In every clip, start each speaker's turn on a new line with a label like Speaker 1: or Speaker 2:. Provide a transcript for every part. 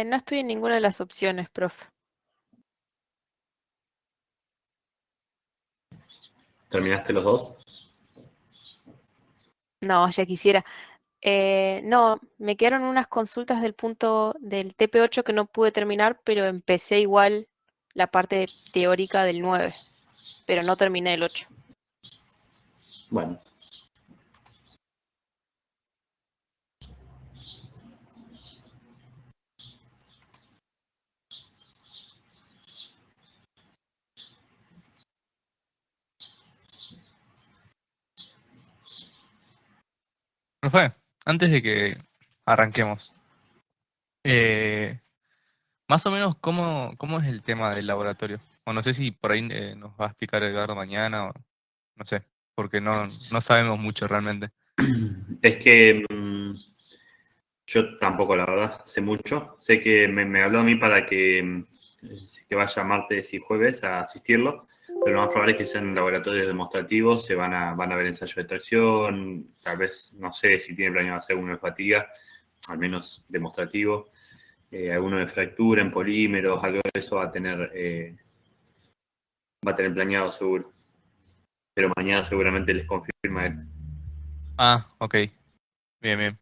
Speaker 1: No estoy en ninguna de las opciones, profe.
Speaker 2: ¿Terminaste los dos?
Speaker 1: No, ya quisiera. No, me quedaron unas consultas del punto del TP8 que no pude terminar, pero empecé igual la parte teórica del 9, pero no terminé el 8.
Speaker 2: Bueno.
Speaker 3: Profe, antes de que arranquemos, eh, más o menos cómo es el tema del laboratorio. O no sé si por ahí nos va a explicar Edgardo mañana o no sé, porque no sabemos mucho realmente.
Speaker 2: Es que yo tampoco, la verdad, sé mucho. Sé que me habló a mí para que vaya martes y jueves a asistirlo, pero lo más probable es que sean laboratorios demostrativos, van a ver ensayos de tracción, tal vez, no sé si tiene planeado hacer uno de fatiga, al menos demostrativo, alguno de fractura en polímeros, algo de eso va a tener planeado seguro. Pero mañana seguramente les confirma él.
Speaker 3: Ah, ok. Bien, bien.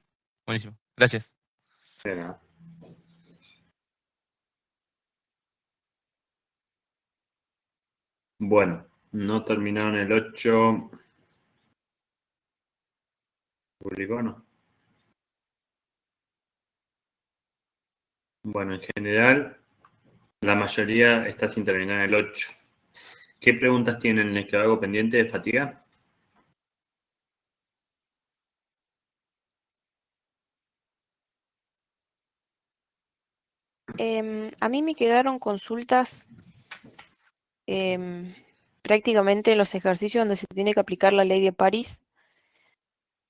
Speaker 3: Buenísimo. Gracias.
Speaker 2: De nada. Bueno, no terminaron el 8. ¿Publicó o no? Bueno, en general, la mayoría está sin terminar el 8. ¿Qué preguntas tienen? ¿Les quedó algo pendiente de fatiga?
Speaker 1: A mí me quedaron consultas em, prácticamente en los ejercicios donde se tiene que aplicar la ley de París.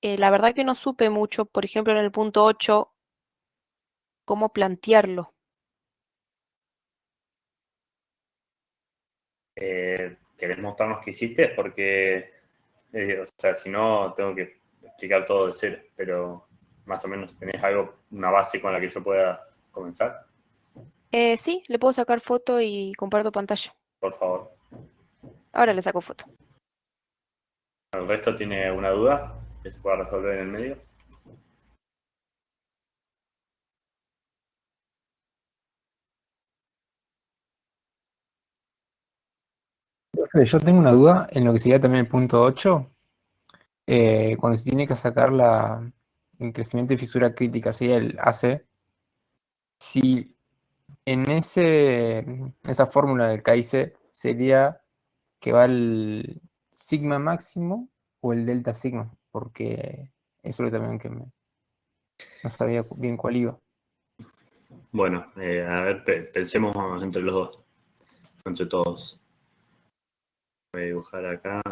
Speaker 1: La verdad que no supe mucho, por ejemplo, en el punto 8, cómo plantearlo.
Speaker 2: ¿Querés mostrarnos qué hiciste? Porque, o sea, si no, tengo que explicar todo de cero, pero más o menos tenés algo, una base con la que yo pueda comenzar,
Speaker 1: Sí, le puedo sacar foto y comparto pantalla.
Speaker 2: por favor.
Speaker 1: Ahora le saco foto.
Speaker 2: ¿El resto tiene alguna duda que se pueda resolver en el medio?
Speaker 4: Profe, yo tengo una duda en lo que sería también el punto 8, cuando se tiene que sacar el crecimiento de fisura crítica, sería el AC, si en esa fórmula del KIC sería que va el sigma máximo o el delta sigma, porque eso es lo también que no sabía bien cuál iba.
Speaker 2: Bueno, a ver, pensemos entre los dos, entre todos. Voy a dibujar acá.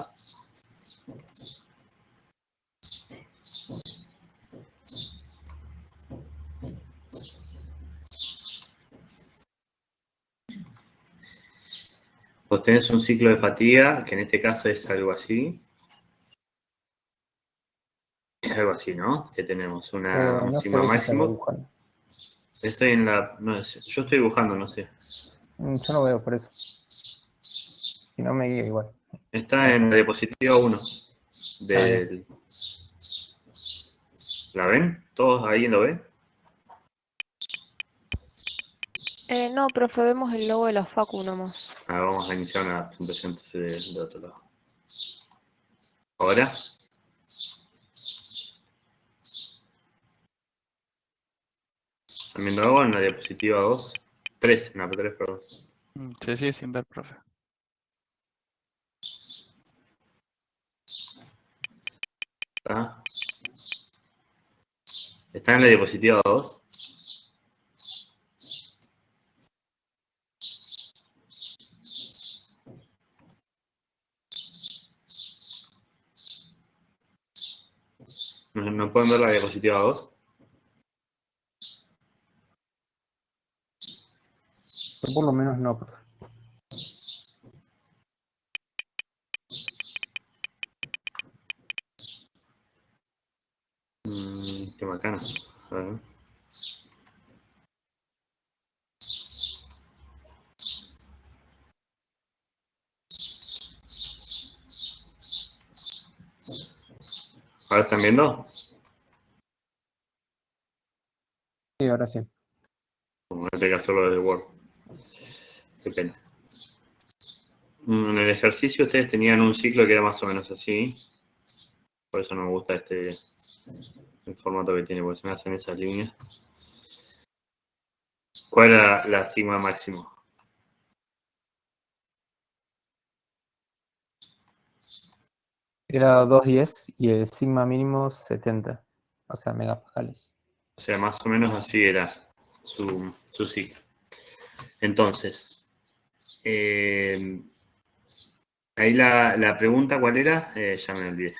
Speaker 2: Vos tenés un ciclo de fatiga, que en este caso es algo así. Es algo así, ¿no? Que tenemos un
Speaker 4: No se
Speaker 2: sigma
Speaker 4: ve si están
Speaker 2: máximo.
Speaker 4: dibujando.
Speaker 2: Estoy en la. No, yo estoy dibujando, no sé.
Speaker 4: Yo no veo por eso. Si no me guío igual.
Speaker 2: Está en la diapositiva 1
Speaker 4: Bien.
Speaker 2: del. ¿La ven? ¿Todos ahí lo ven?
Speaker 1: No, profe, vemos el logo de la Facu nomás.
Speaker 2: Vamos a iniciar una presentación entonces del otro lado. Ahora. También lo hago en la diapositiva 2. 3, no, 3, perdón.
Speaker 5: Se sigue sin ver, profe.
Speaker 2: ¿Está? ¿Está en la diapositiva 2? ¿No pueden ver la diapositiva 2?
Speaker 4: por lo menos no, profe.
Speaker 2: Qué bacano. A ver. ¿Ahora están viendo?
Speaker 4: Sí, ahora sí.
Speaker 2: Como no tengo que hacerlo desde Word. Qué pena. En el ejercicio ustedes tenían un ciclo que era más o menos así. Por eso no me gusta el formato que tiene, porque se me hacen esas líneas. ¿Cuál era la sigma máximo?
Speaker 4: Era 210 y el sigma mínimo 70, o sea, megapascales.
Speaker 2: O sea, más o menos así era su ciclo. Entonces, ahí la pregunta, ¿cuál era? Ya me olvidé.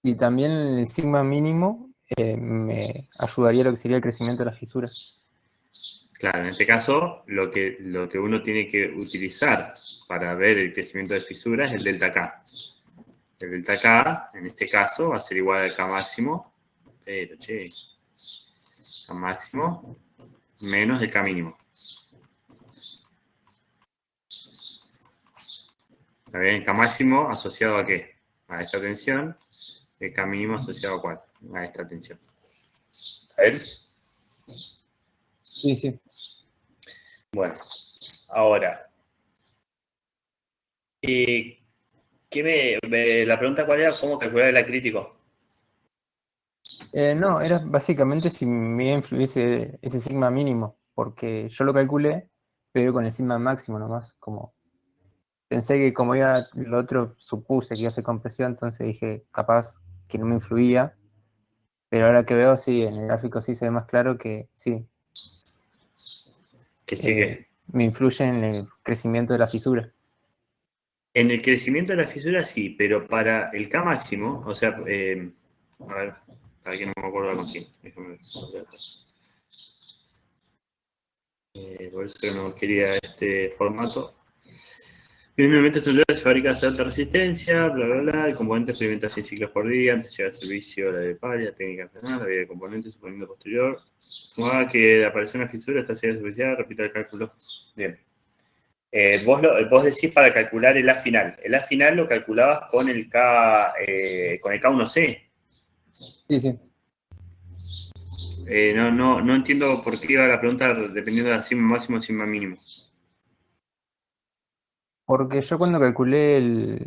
Speaker 4: Y también el sigma mínimo me ayudaría a lo que sería el crecimiento de las fisuras.
Speaker 2: Claro, en este caso, lo que uno tiene que utilizar para ver el crecimiento de fisuras es el delta K. El delta K, en este caso, va a ser igual al K máximo, pero K máximo menos el K mínimo. ¿Está bien? K máximo asociado ¿a qué? A esta tensión. El K mínimo asociado ¿a cuál? A esta tensión. ¿Está bien?
Speaker 4: Sí, sí.
Speaker 2: Bueno, ahora, la pregunta cuál era, ¿cómo calcular el acrítico?
Speaker 4: No, era básicamente si me iba a influir ese sigma mínimo, porque yo lo calculé, pero con el sigma máximo nomás, como pensé que como iba lo otro, supuse que iba a ser compresión, entonces dije, capaz que no me influía, pero ahora que veo, sí, en el gráfico sí se ve más claro que sí,
Speaker 2: Que sí que.
Speaker 4: me influye en el crecimiento de la fisura.
Speaker 2: En el crecimiento de la fisura sí, pero para el K máximo, o sea, a ver, para que no me acuerdo la consigna. Déjame ver. Por eso no quería este formato. En un elemento estructural se fabrica de alta resistencia, bla, bla, bla. El componente experimenta 100 ciclos por día antes de llegar al servicio, la de paria, técnica penal, la vida de componente, suponiendo posterior. Sumada que apareció una fisura, esta serie superficial, repita el cálculo. Bien. Vos decís para calcular el A final. El A final lo calculabas con el K1C.
Speaker 4: Sí, sí.
Speaker 2: No entiendo por qué iba la pregunta dependiendo de la sigma máximo o sigma mínimo.
Speaker 4: Porque yo cuando calculé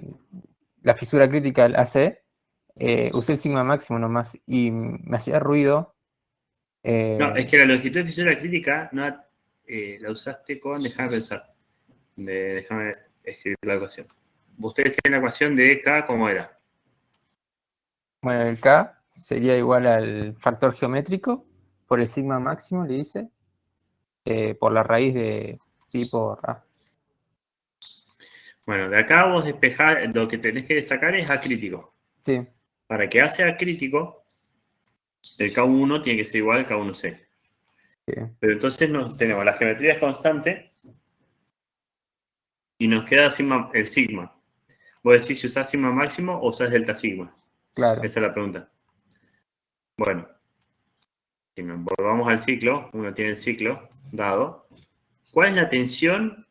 Speaker 4: la fisura crítica del AC, usé el sigma máximo nomás y me hacía ruido.
Speaker 2: No, es que la longitud de fisura crítica no, la usaste con, déjame pensar, déjame escribir la ecuación. Ustedes tienen la ecuación de K, ¿cómo era?
Speaker 4: Bueno, el K sería igual al factor geométrico por el sigma máximo, le dice, por la raíz de pi por A.
Speaker 2: Bueno, de acá vos despejás, lo que tenés que sacar es A crítico.
Speaker 4: Sí,
Speaker 2: Para que A sea crítico, el K1 tiene que ser igual al K1C.
Speaker 4: sí,
Speaker 2: Pero entonces tenemos la geometría es constante y nos queda el sigma. Vos decís si usás sigma máximo o usás delta sigma.
Speaker 4: claro.
Speaker 2: Esa es la pregunta. Bueno, si nos volvamos al ciclo, uno tiene el ciclo dado. ¿Cuál es la tensión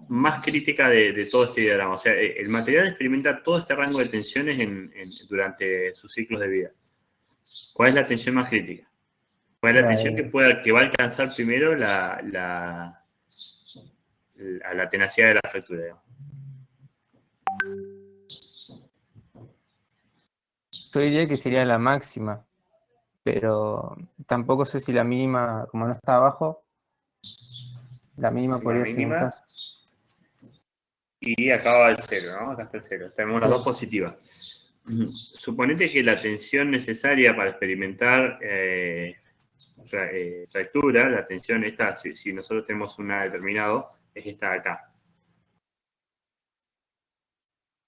Speaker 2: más crítica de todo este diagrama? O sea, el material experimenta todo este rango de tensiones durante sus ciclos de vida. ¿Cuál es la tensión más crítica? ¿Cuál es la tensión que va a alcanzar primero a la tenacidad de la fractura? Digamos?
Speaker 4: Yo diría que sería la máxima, pero tampoco sé si la mínima, como no está abajo, la mínima
Speaker 2: Sí,
Speaker 4: podría
Speaker 2: la
Speaker 4: ser un
Speaker 2: mínima.
Speaker 4: caso.
Speaker 2: Y acá va el cero, ¿no? Acá está el cero. Tenemos las
Speaker 4: Sí.
Speaker 2: dos positivas. Suponete que la tensión necesaria para experimentar fractura, la tensión esta, si nosotros tenemos una determinado, es esta de acá.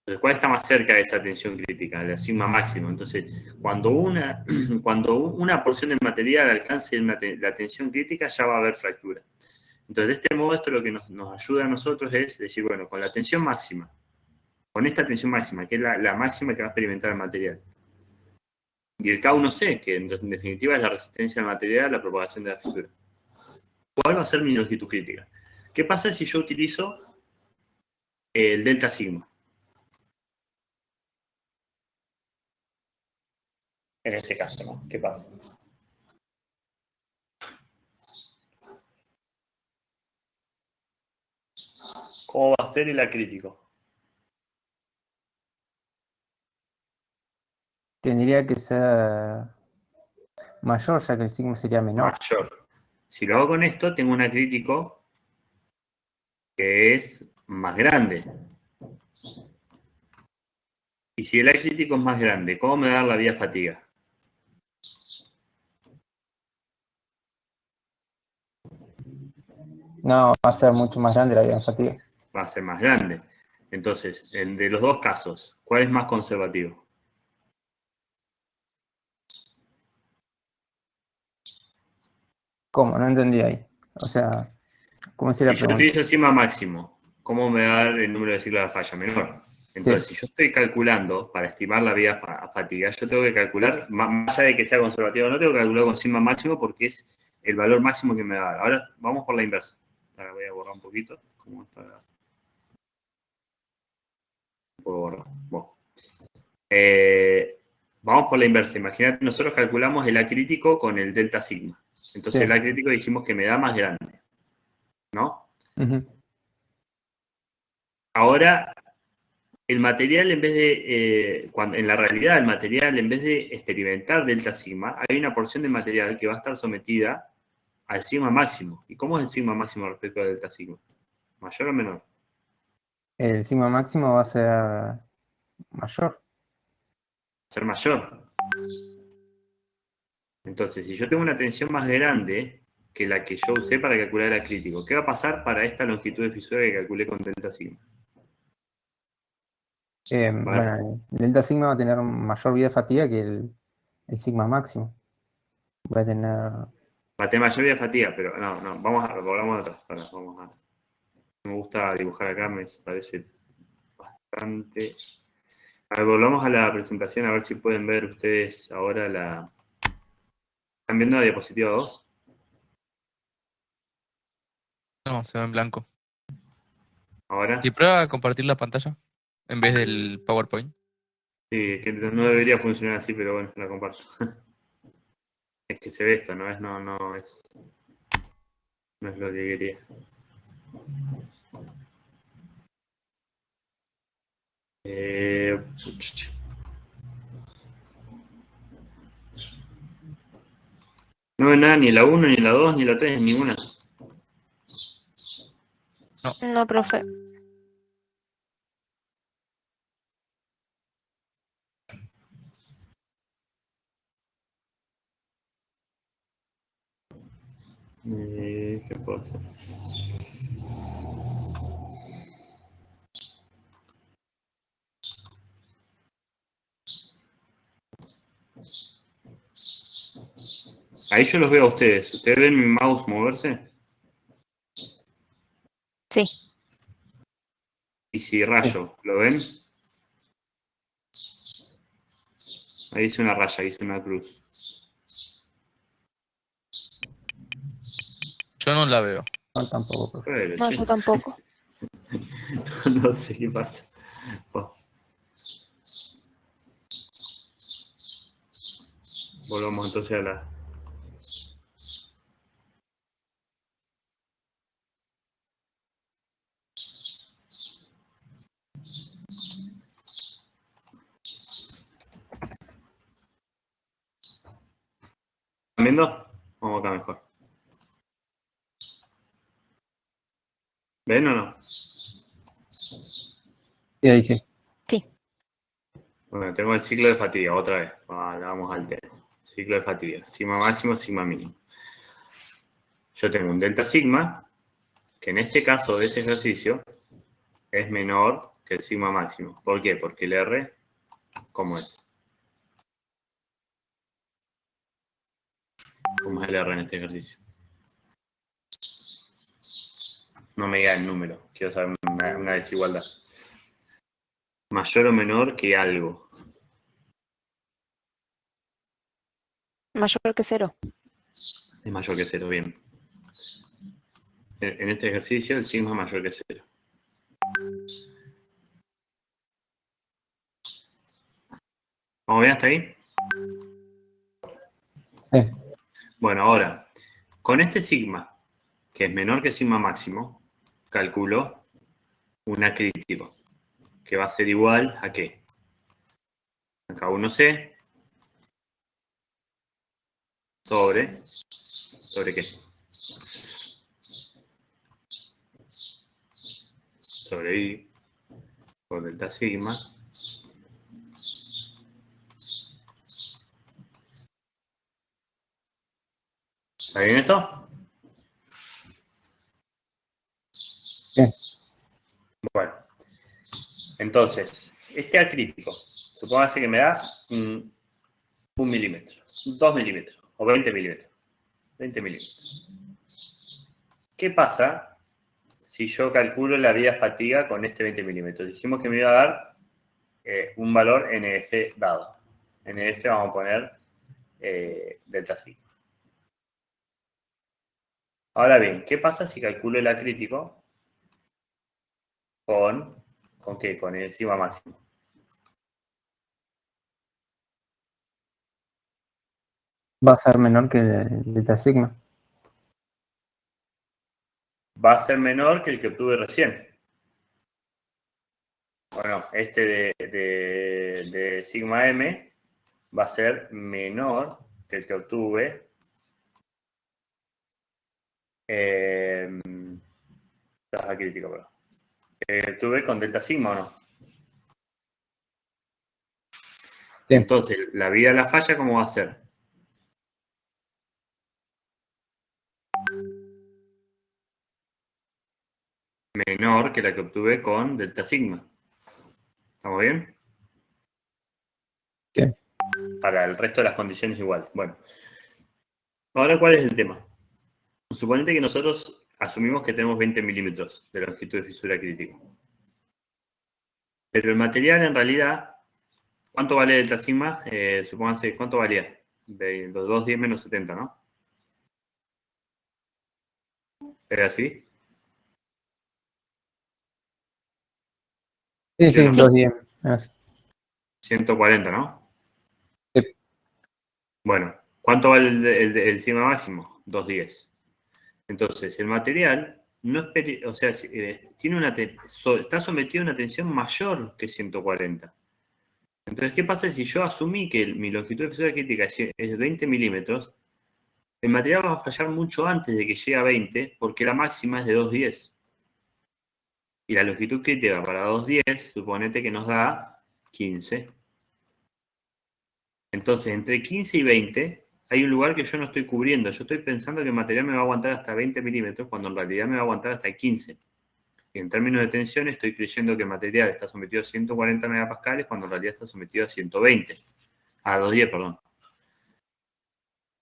Speaker 2: Entonces, ¿cuál está más cerca de esa tensión crítica? La sigma máximo. Entonces, cuando una porción del material alcance la tensión crítica, ya va a haber fractura. Entonces, de este modo, esto lo que nos ayuda a nosotros es decir, bueno, con la tensión máxima, con esta tensión máxima, que es la máxima que va a experimentar el material, y el K1C, que en definitiva es la resistencia del material a la propagación de la fisura, ¿cuál va a ser mi longitud crítica? ¿Qué pasa si yo utilizo el delta sigma? En este caso, ¿no? ¿Qué pasa? ¿Cómo va a ser el acrítico?
Speaker 4: Tendría que ser mayor, ya que el sigma sería menor.
Speaker 2: Mayor. Si lo hago con esto, tengo un acrítico que es más grande. Y si el acrítico es más grande, ¿cómo me va a dar la vía fatiga?
Speaker 4: No, va a ser mucho más grande la vía de fatiga.
Speaker 2: Va a ser más grande. Entonces, de los dos casos, ¿cuál es más conservativo?
Speaker 4: ¿Cómo? No entendí ahí. O sea, ¿cómo es
Speaker 2: Si
Speaker 4: la
Speaker 2: yo
Speaker 4: pregunta?
Speaker 2: utilizo el sigma máximo, ¿cómo me va a dar el número de ciclos de falla menor? Entonces, si yo estoy calculando para estimar la vía fatiga, yo tengo que calcular, más allá de que sea conservativo o no, tengo que calcular con sigma máximo porque es el valor máximo que me va a dar. Ahora vamos por la inversa. Ahora voy a borrar un poquito. ¿Cómo está? Puedo borrar. Bueno. Vamos por la inversa. Imagínate, nosotros calculamos el acrítico con el delta sigma. Entonces
Speaker 4: Sí.
Speaker 2: el acrítico dijimos que me da más grande, ¿no?
Speaker 4: Ujú.
Speaker 2: Ahora, el material en vez de, en la realidad el material en vez de experimentar delta sigma, hay una porción del material que va a estar sometida al sigma máximo. ¿Y cómo es el sigma máximo respecto al delta sigma? ¿Mayor o menor?
Speaker 4: El sigma máximo va a ser mayor.
Speaker 2: Ser mayor. Entonces, si yo tengo una tensión más grande que la que yo usé para calcular el acrítico, ¿qué va a pasar para esta longitud de fisura que calculé con delta sigma? Vale.
Speaker 4: Bueno, el delta sigma va a tener mayor vida de fatiga que el sigma máximo. Va a tener...
Speaker 2: Va a tener mayor vía de fatiga, pero no, volvamos atrás. Vamos a. Me gusta dibujar acá, me parece bastante. A ver, volvamos a la presentación, a ver si pueden ver ustedes ahora la. ¿Están viendo la diapositiva 2?
Speaker 3: No, se ve en blanco.
Speaker 2: Ahora.
Speaker 3: ¿Y prueba a compartir la pantalla en vez del PowerPoint?
Speaker 2: Sí, que no debería funcionar así, pero bueno, la comparto. Es que se ve esto, no es lo que quería. Pucha. No ve nada, ni la 1, ni la 2, ni la 3, ninguna.
Speaker 1: No, profe.
Speaker 2: ¿Qué puedo hacer? Ahí yo los veo a ustedes. ¿Ustedes ven mi mouse moverse?
Speaker 1: Sí.
Speaker 2: Y si rayo, ¿lo ven? Ahí hice una raya, hice una cruz.
Speaker 3: Yo no la veo.
Speaker 4: No, tampoco, profe.
Speaker 2: Pero,
Speaker 1: No,
Speaker 2: che,
Speaker 1: yo tampoco.
Speaker 2: no sé qué pasa. Bueno. Volvamos entonces a la. ¿Están viendo? Vamos acá mejor. ¿Ven o no?
Speaker 4: Sí, ahí sí.
Speaker 1: Sí.
Speaker 2: Bueno, tengo el ciclo de fatiga, otra vez. Vamos al tema. Ciclo de fatiga. Sigma máximo, sigma mínimo. Yo tengo un delta sigma, que en este caso de este ejercicio es menor que el sigma máximo. ¿Por qué? Porque el R, ¿cómo es? ¿Cómo es el R en este ejercicio? No me diga el número. Quiero saber una desigualdad. Mayor o menor que algo.
Speaker 1: Mayor que 0.
Speaker 2: Es mayor que 0, bien. En este ejercicio el sigma es mayor que 0. ¿Vamos bien hasta ahí?
Speaker 4: Sí.
Speaker 2: Bueno, ahora, con este sigma, que es menor que sigma máximo, calculo un acrítico, que va a ser igual a ¿qué? A K1C ¿sobre qué? Sobre I por delta sigma. ¿Está bien esto?
Speaker 4: Sí.
Speaker 2: Bueno, entonces, este acrítico, supóngase que me da 1 milímetro, 2 milímetros o 20 milímetros. 20 milímetros. ¿Qué pasa si yo calculo la vía fatiga con este 20 milímetros? Dijimos que me iba a dar un valor NF dado. NF vamos a poner delta sigma. Ahora bien, ¿qué pasa si calculo el acrítico ¿con qué? Con el sigma máximo.
Speaker 4: Va a ser menor que el delta sigma.
Speaker 2: Va a ser menor que el que obtuve recién. Bueno, este de sigma m va a ser menor que el que obtuve acrítico, perdón. Obtuve con delta sigma, ¿o no?
Speaker 4: Sí.
Speaker 2: Entonces, la vía de la falla, ¿cómo va a ser? Menor que la que obtuve con delta sigma. ¿Estamos bien?
Speaker 4: Sí.
Speaker 2: Para el resto de las condiciones igual. Bueno. Ahora, ¿cuál es el tema? Suponete que nosotros asumimos que tenemos 20 milímetros de longitud de fisura crítica. Pero el material, en realidad, ¿cuánto vale delta sigma? Supónganse, ¿cuánto valía? De los 210 menos 70, ¿no? ¿Era así?
Speaker 4: Sí,
Speaker 2: ¿Sí o
Speaker 4: sí,
Speaker 2: no?
Speaker 4: 210.
Speaker 2: 140, ¿no?
Speaker 4: Sí.
Speaker 2: Bueno, ¿cuánto vale el sigma máximo? 210. Entonces, el material no es, o sea, tiene está sometido a una tensión mayor que 140. Entonces, ¿qué pasa si yo asumí que mi longitud de fisura crítica es 20 milímetros? El material va a fallar mucho antes de que llegue a 20, porque la máxima es de 210. Y la longitud crítica para 210, suponete que nos da 15. Entonces, entre 15 y 20 hay un lugar que yo no estoy cubriendo. Yo estoy pensando que el material me va a aguantar hasta 20 milímetros, cuando en realidad me va a aguantar hasta 15. Y en términos de tensión, estoy creyendo que el material está sometido a 140 megapascales, cuando en realidad está sometido a 120. A 210, perdón.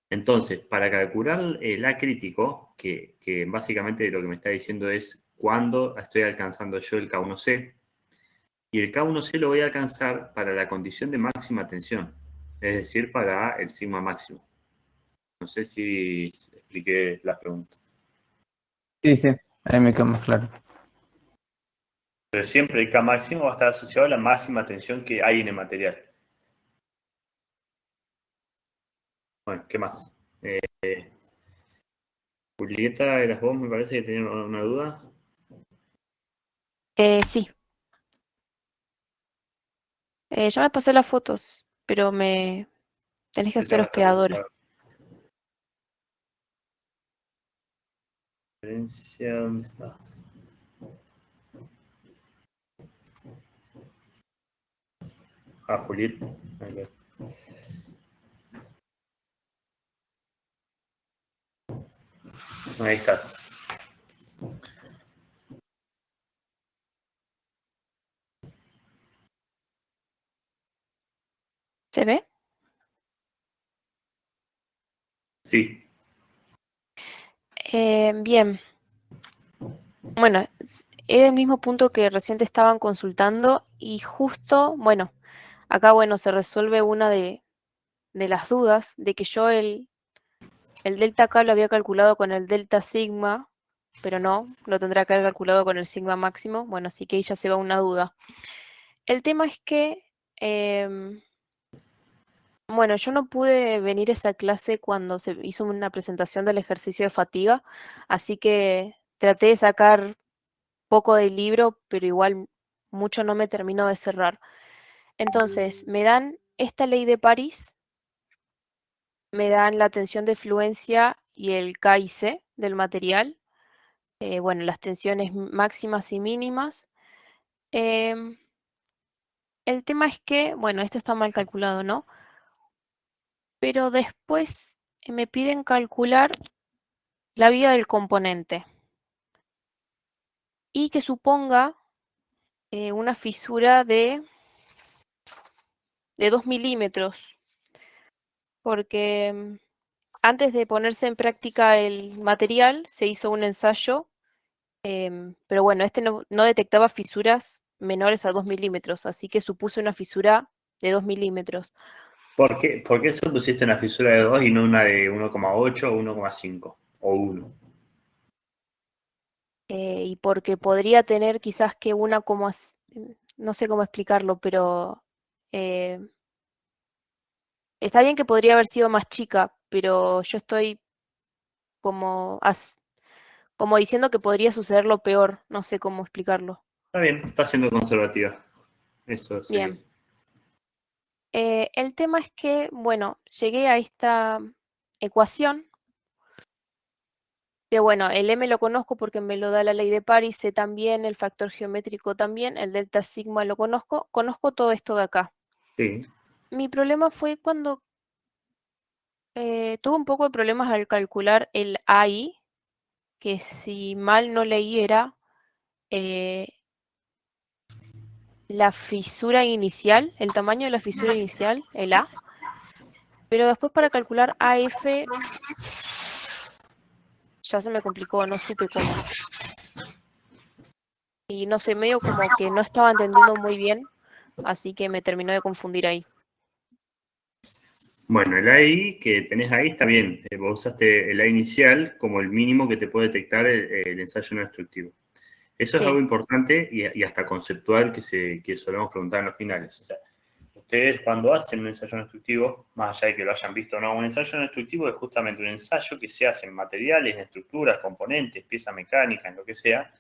Speaker 2: Entonces, para calcular el A crítico, que básicamente lo que me está diciendo es cuándo estoy alcanzando yo el K1C, y el K1C lo voy a alcanzar para la condición de máxima tensión, es decir, para el sigma máximo. No sé si expliqué la pregunta.
Speaker 4: Sí, sí. Ahí me quedó más claro.
Speaker 2: Pero siempre el K máximo va a estar asociado a la máxima tensión que hay en el material. Bueno, ¿qué más? Julieta, eras vos, me parece que tenía una duda.
Speaker 1: Sí. Ya me pasé las fotos, pero tenés que
Speaker 2: ¿Qué te
Speaker 1: hacer
Speaker 2: vas a
Speaker 1: hospedadora.
Speaker 2: preguntar? Referencia, ¿dónde estás? Ah, Julieta. Ahí estás.
Speaker 1: ¿Se ve?
Speaker 2: Sí.
Speaker 1: Bien. Bueno, es el mismo punto que recién te estaban consultando y justo, bueno, acá, bueno, se resuelve una de las dudas de que yo el delta K lo había calculado con el delta sigma, pero no, lo tendrá que haber calculado con el sigma máximo. Bueno, así que ahí ya se va una duda. El tema es que, bueno, yo no pude venir a esa clase cuando se hizo una presentación del ejercicio de fatiga, así que traté de sacar poco del libro, pero igual mucho no me terminó de cerrar. Entonces, me dan esta ley de París, me dan la tensión de fluencia y el K y C del material, bueno, las tensiones máximas y mínimas. Em, el tema es que, bueno, esto está mal calculado, ¿no? Pero después me piden calcular la vida del componente y que suponga una fisura de 2 milímetros, porque antes de ponerse en práctica el material se hizo un ensayo, pero bueno, este no detectaba fisuras menores a 2 milímetros, así que supuse una fisura de 2 milímetros.
Speaker 2: ¿Por qué supusiste una fisura de 2 y no una de 1,8 o 1,5 o 1?
Speaker 1: Y porque podría tener quizás que una como, no sé cómo explicarlo, pero eh, está bien que podría haber sido más chica, pero yo estoy como, como diciendo que podría suceder lo peor, no sé cómo explicarlo.
Speaker 2: Está bien, está siendo conservativa. Eso sería.
Speaker 1: Bien. El tema es que, bueno, llegué a esta ecuación, que bueno, el M lo conozco porque me lo da la ley de París, C también, el factor geométrico también, el delta sigma lo conozco todo esto de acá.
Speaker 2: Sí.
Speaker 1: Mi problema fue cuando tuve un poco de problemas al calcular el AI, que si mal no leí era eh, la fisura inicial, el tamaño de la fisura inicial, el A, pero después para calcular AF ya se me complicó, no supe cómo. Y no sé, medio como que no estaba entendiendo muy bien, así que me terminó de confundir ahí.
Speaker 2: Bueno, el AI que tenés ahí está bien. Vos usaste el AI inicial como el mínimo que te puede detectar el ensayo no destructivo. Eso es
Speaker 1: Sí,
Speaker 2: algo importante y hasta conceptual que solemos preguntar en los finales. O sea, ustedes cuando hacen un ensayo no destructivo, más allá de que lo hayan visto o no, un ensayo no destructivo es justamente un ensayo que se hace en materiales, en estructuras, componentes, piezas mecánicas, en lo que sea,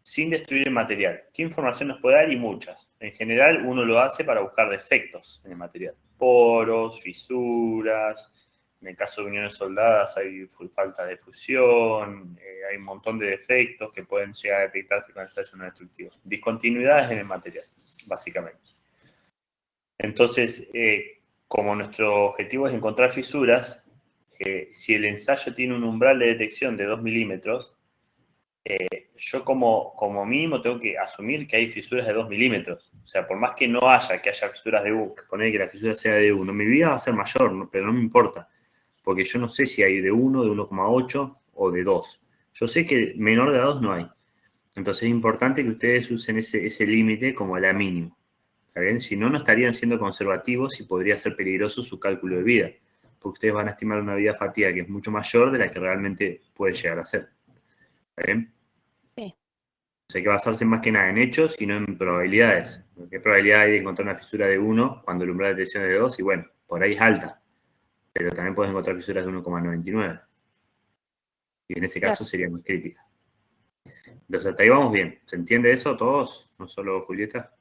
Speaker 2: sin destruir el material. ¿Qué información nos puede dar? Y muchas. En general, uno lo hace para buscar defectos en el material. Poros, fisuras, en el caso de uniones soldadas hay falta de fusión, hay un montón de defectos que pueden llegar a detectarse con el ensayo no destructivo. Discontinuidades en el material, básicamente. Entonces, como nuestro objetivo es encontrar fisuras, si el ensayo tiene un umbral de detección de 2 milímetros, yo como mínimo tengo que asumir que hay fisuras de 2 milímetros. O sea, por más que no haya, que haya fisuras de 1, que poner que la fisura sea de 1, mi vida va a ser mayor, ¿no? Pero no me importa. Porque yo no sé si hay de 1, de 1,8 o de 2. Yo sé que menor de 2 no hay. Entonces es importante que ustedes usen ese límite como la mínima. ¿Está bien? Si no, no estarían siendo conservativos y podría ser peligroso su cálculo de vida. Porque ustedes van a estimar una vida fatiga que es mucho mayor de la que realmente puede llegar a ser. ¿Está bien?
Speaker 1: sí,
Speaker 2: Hay que basarse más que nada en hechos y no en probabilidades. ¿Qué probabilidad hay de encontrar una fisura de 1 cuando el umbral de detección es de 2? Y bueno, por ahí es alta. Pero también puedes encontrar fisuras de 1,99. Y en ese caso
Speaker 1: claro.
Speaker 2: sería más crítica. Entonces hasta ahí vamos bien. ¿Se entiende eso todos? No solo Julieta.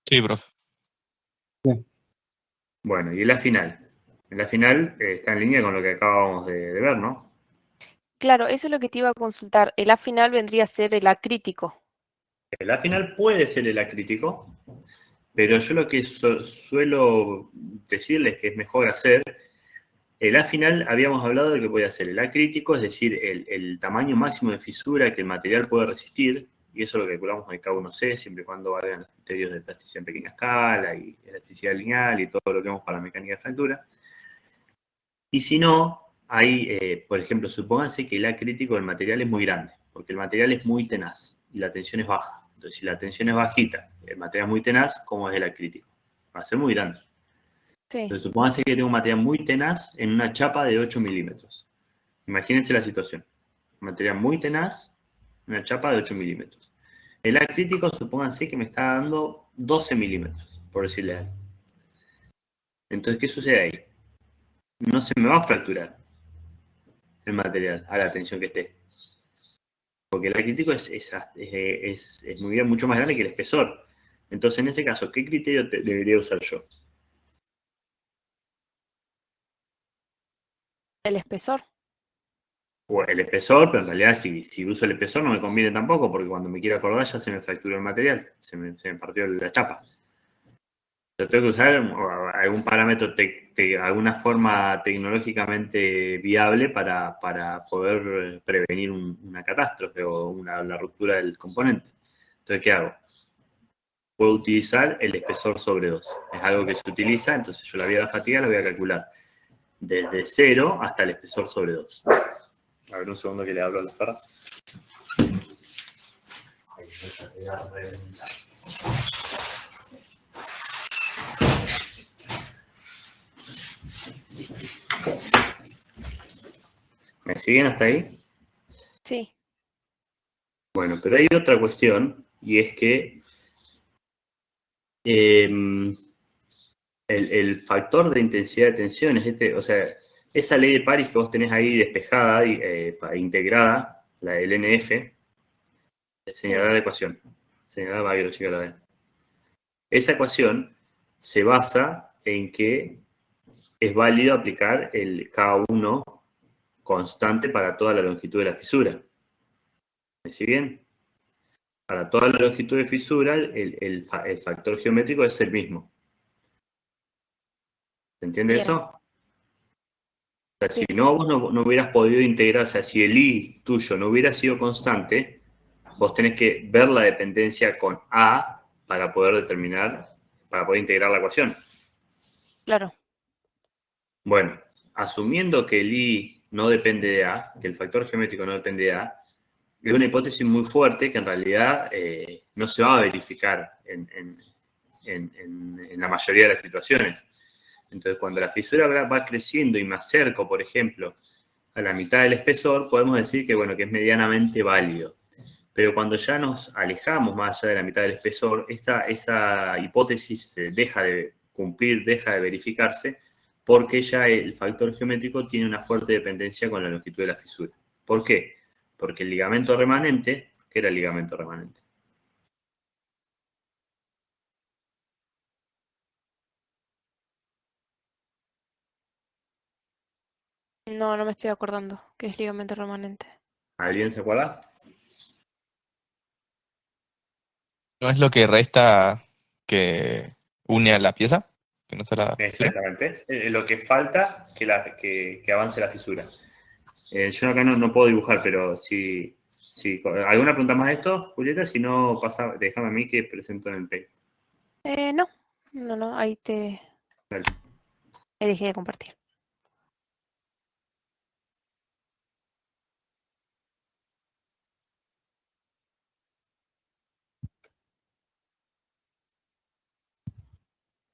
Speaker 3: Sí, profe.
Speaker 2: Bueno, y en la final. En la final está en línea con lo que acabamos de ver, ¿no?
Speaker 1: Claro, eso es lo que te iba a consultar. El A final vendría a ser el A crítico.
Speaker 2: La final puede ser el acrítico, pero yo lo que suelo decirles que es mejor hacer, el A final habíamos hablado de que podía ser el A crítico, es decir, el tamaño máximo de fisura que el material puede resistir, y eso lo calculamos con el K1C, siempre y cuando valgan los criterios de plasticidad en pequeña escala y elasticidad lineal y todo lo que vemos para la mecánica de fractura. Y si no, por ejemplo, supónganse que el A crítico del material es muy grande, porque el material es muy tenaz y la tensión es baja. Entonces, si la tensión es bajita, el material es muy tenaz, ¿cómo es el A crítico? Va a ser muy grande.
Speaker 1: Sí,
Speaker 2: Entonces, supónganse que tengo un material muy tenaz en una chapa de 8 milímetros. Imagínense la situación. Un material muy tenaz, una chapa de 8 milímetros. El A crítico, supónganse que me está dando 12 milímetros, por decirle algo. Entonces, ¿qué sucede ahí? No se me va a fracturar el material a la tensión que esté. Porque el A crítico es muy bien, mucho más grande que el espesor. Entonces, en ese caso, ¿qué criterio debería usar yo?
Speaker 1: el espesor.
Speaker 2: O el espesor, pero en realidad si uso el espesor no me conviene tampoco, porque cuando me quiero acordar ya se me fracturó el material, se me partió la chapa. Yo tengo que usar algún parámetro, alguna forma tecnológicamente viable para poder prevenir una catástrofe o la ruptura del componente. Entonces, ¿qué hago? Puedo utilizar el espesor sobre 2. Es algo que se utiliza, entonces yo la vía de la fatiga la voy a calcular desde 0 hasta el espesor sobre 2. A ver, un segundo que le hablo a la perra. ¿Me siguen hasta ahí?
Speaker 1: Sí,
Speaker 2: Bueno, pero hay otra cuestión, y es que el factor de intensidad de tensión es o sea, esa ley de París que vos tenés ahí despejada y integrada, la del NF, señalar la ecuación. Señalar va a quiero checar la vez. Esa ecuación se basa en que es válido aplicar el K1 constante para toda la longitud de la fisura. ¿Me sigue bien? Para toda la longitud de fisura, el factor geométrico es el mismo. ¿Se entiende
Speaker 1: bien.
Speaker 2: eso? O sea,
Speaker 1: Sí,
Speaker 2: si no, vos no hubieras podido integrar, o sea, si el I tuyo no hubiera sido constante, vos tenés que ver la dependencia con A para poder integrar la ecuación.
Speaker 1: claro.
Speaker 2: Bueno, asumiendo que el I no depende de A, que el factor geométrico no depende de A, es una hipótesis muy fuerte que en realidad no se va a verificar en la mayoría de las situaciones. Entonces, cuando la fisura va creciendo y me acerco, por ejemplo, a la mitad del espesor, podemos decir que, bueno, que es medianamente válido. Pero cuando ya nos alejamos más allá de la mitad del espesor, esa hipótesis deja de cumplir, deja de verificarse, porque ya el factor geométrico tiene una fuerte dependencia con la longitud de la fisura. ¿Por qué? Porque el ligamento remanente, ¿qué era el ligamento remanente?
Speaker 1: No, no me estoy acordando qué es ligamento remanente.
Speaker 2: ¿Alguien se acuerda?
Speaker 3: ¿No es lo que resta que une a la pieza? Que no se la fisura.
Speaker 2: Exactamente. Lo que falta que avance la fisura. Yo acá no puedo dibujar, pero si ¿alguna pregunta más de esto, Julieta? Si no, déjame a mí que presento en el Paint.
Speaker 1: No, ahí te
Speaker 2: Dale.
Speaker 1: dejé de compartir.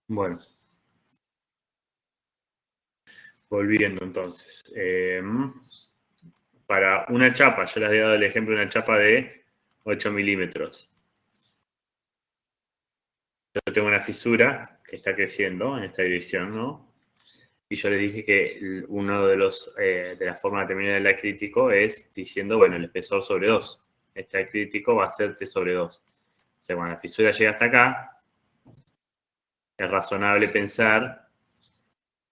Speaker 2: Bueno. Volviendo entonces. Para una chapa, yo les había dado el ejemplo de una chapa de 8 milímetros. Yo tengo una fisura que está creciendo en esta dirección, ¿no? Y yo les dije que uno de las formas de determinar el A crítico es diciendo, bueno, el espesor sobre 2. Este A crítico va a ser T sobre 2. O sea, cuando la fisura llega hasta acá, es razonable pensar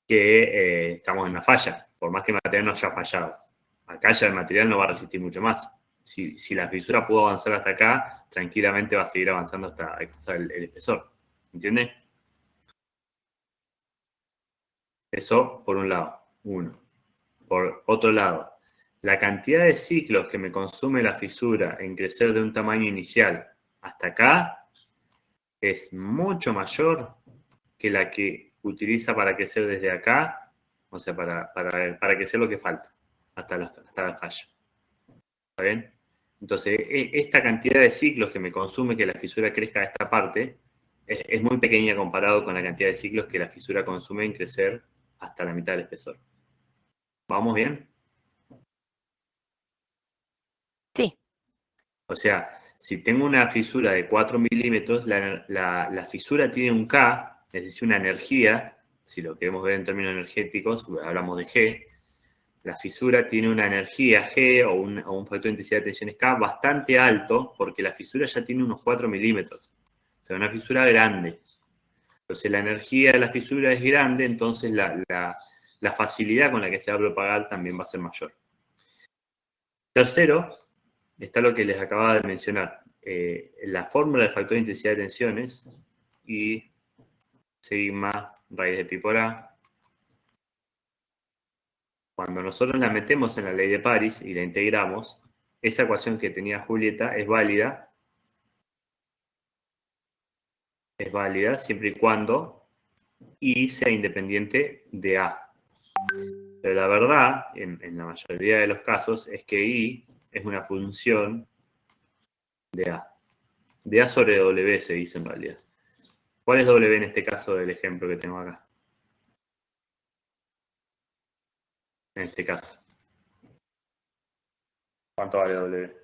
Speaker 2: que estamos en una falla, por más que el material no haya fallado. Acá ya el material no va a resistir mucho más. Si la fisura pudo avanzar hasta acá, tranquilamente va a seguir avanzando hasta alcanzar el espesor. ¿Entiendes? Eso por un lado, uno. Por otro lado, la cantidad de ciclos que me consume la fisura en crecer de un tamaño inicial hasta acá es mucho mayor que la que utiliza para crecer desde acá O sea, para que sea lo que falta hasta la falla. ¿Está bien? Entonces, esta cantidad de ciclos que me consume que la fisura crezca a esta parte es muy pequeña comparado con la cantidad de ciclos que la fisura consume en crecer hasta la mitad del espesor. ¿Vamos bien?
Speaker 1: Sí,
Speaker 2: O sea, si tengo una fisura de 4 milímetros, la fisura tiene un K, es decir, una energía, si lo queremos ver en términos energéticos, hablamos de G, la fisura tiene una energía G o un factor de intensidad de tensiones K bastante alto, porque la fisura ya tiene unos 4 milímetros. O sea, una fisura grande. Entonces, la energía de la fisura es grande, entonces la facilidad con la que se va a propagar también va a ser mayor. Tercero, está lo que les acababa de mencionar. La fórmula del factor de intensidad de tensiones y sigma raíz de pi por a. Cuando nosotros la metemos en la ley de París y la integramos, esa ecuación que tenía Julieta es válida siempre y cuando I sea independiente de A. Pero la verdad, en la mayoría de los casos, es que I es una función de A. De A sobre W se dice en realidad. ¿Cuál es W en este caso del ejemplo que tengo acá? En este caso. ¿Cuánto vale W?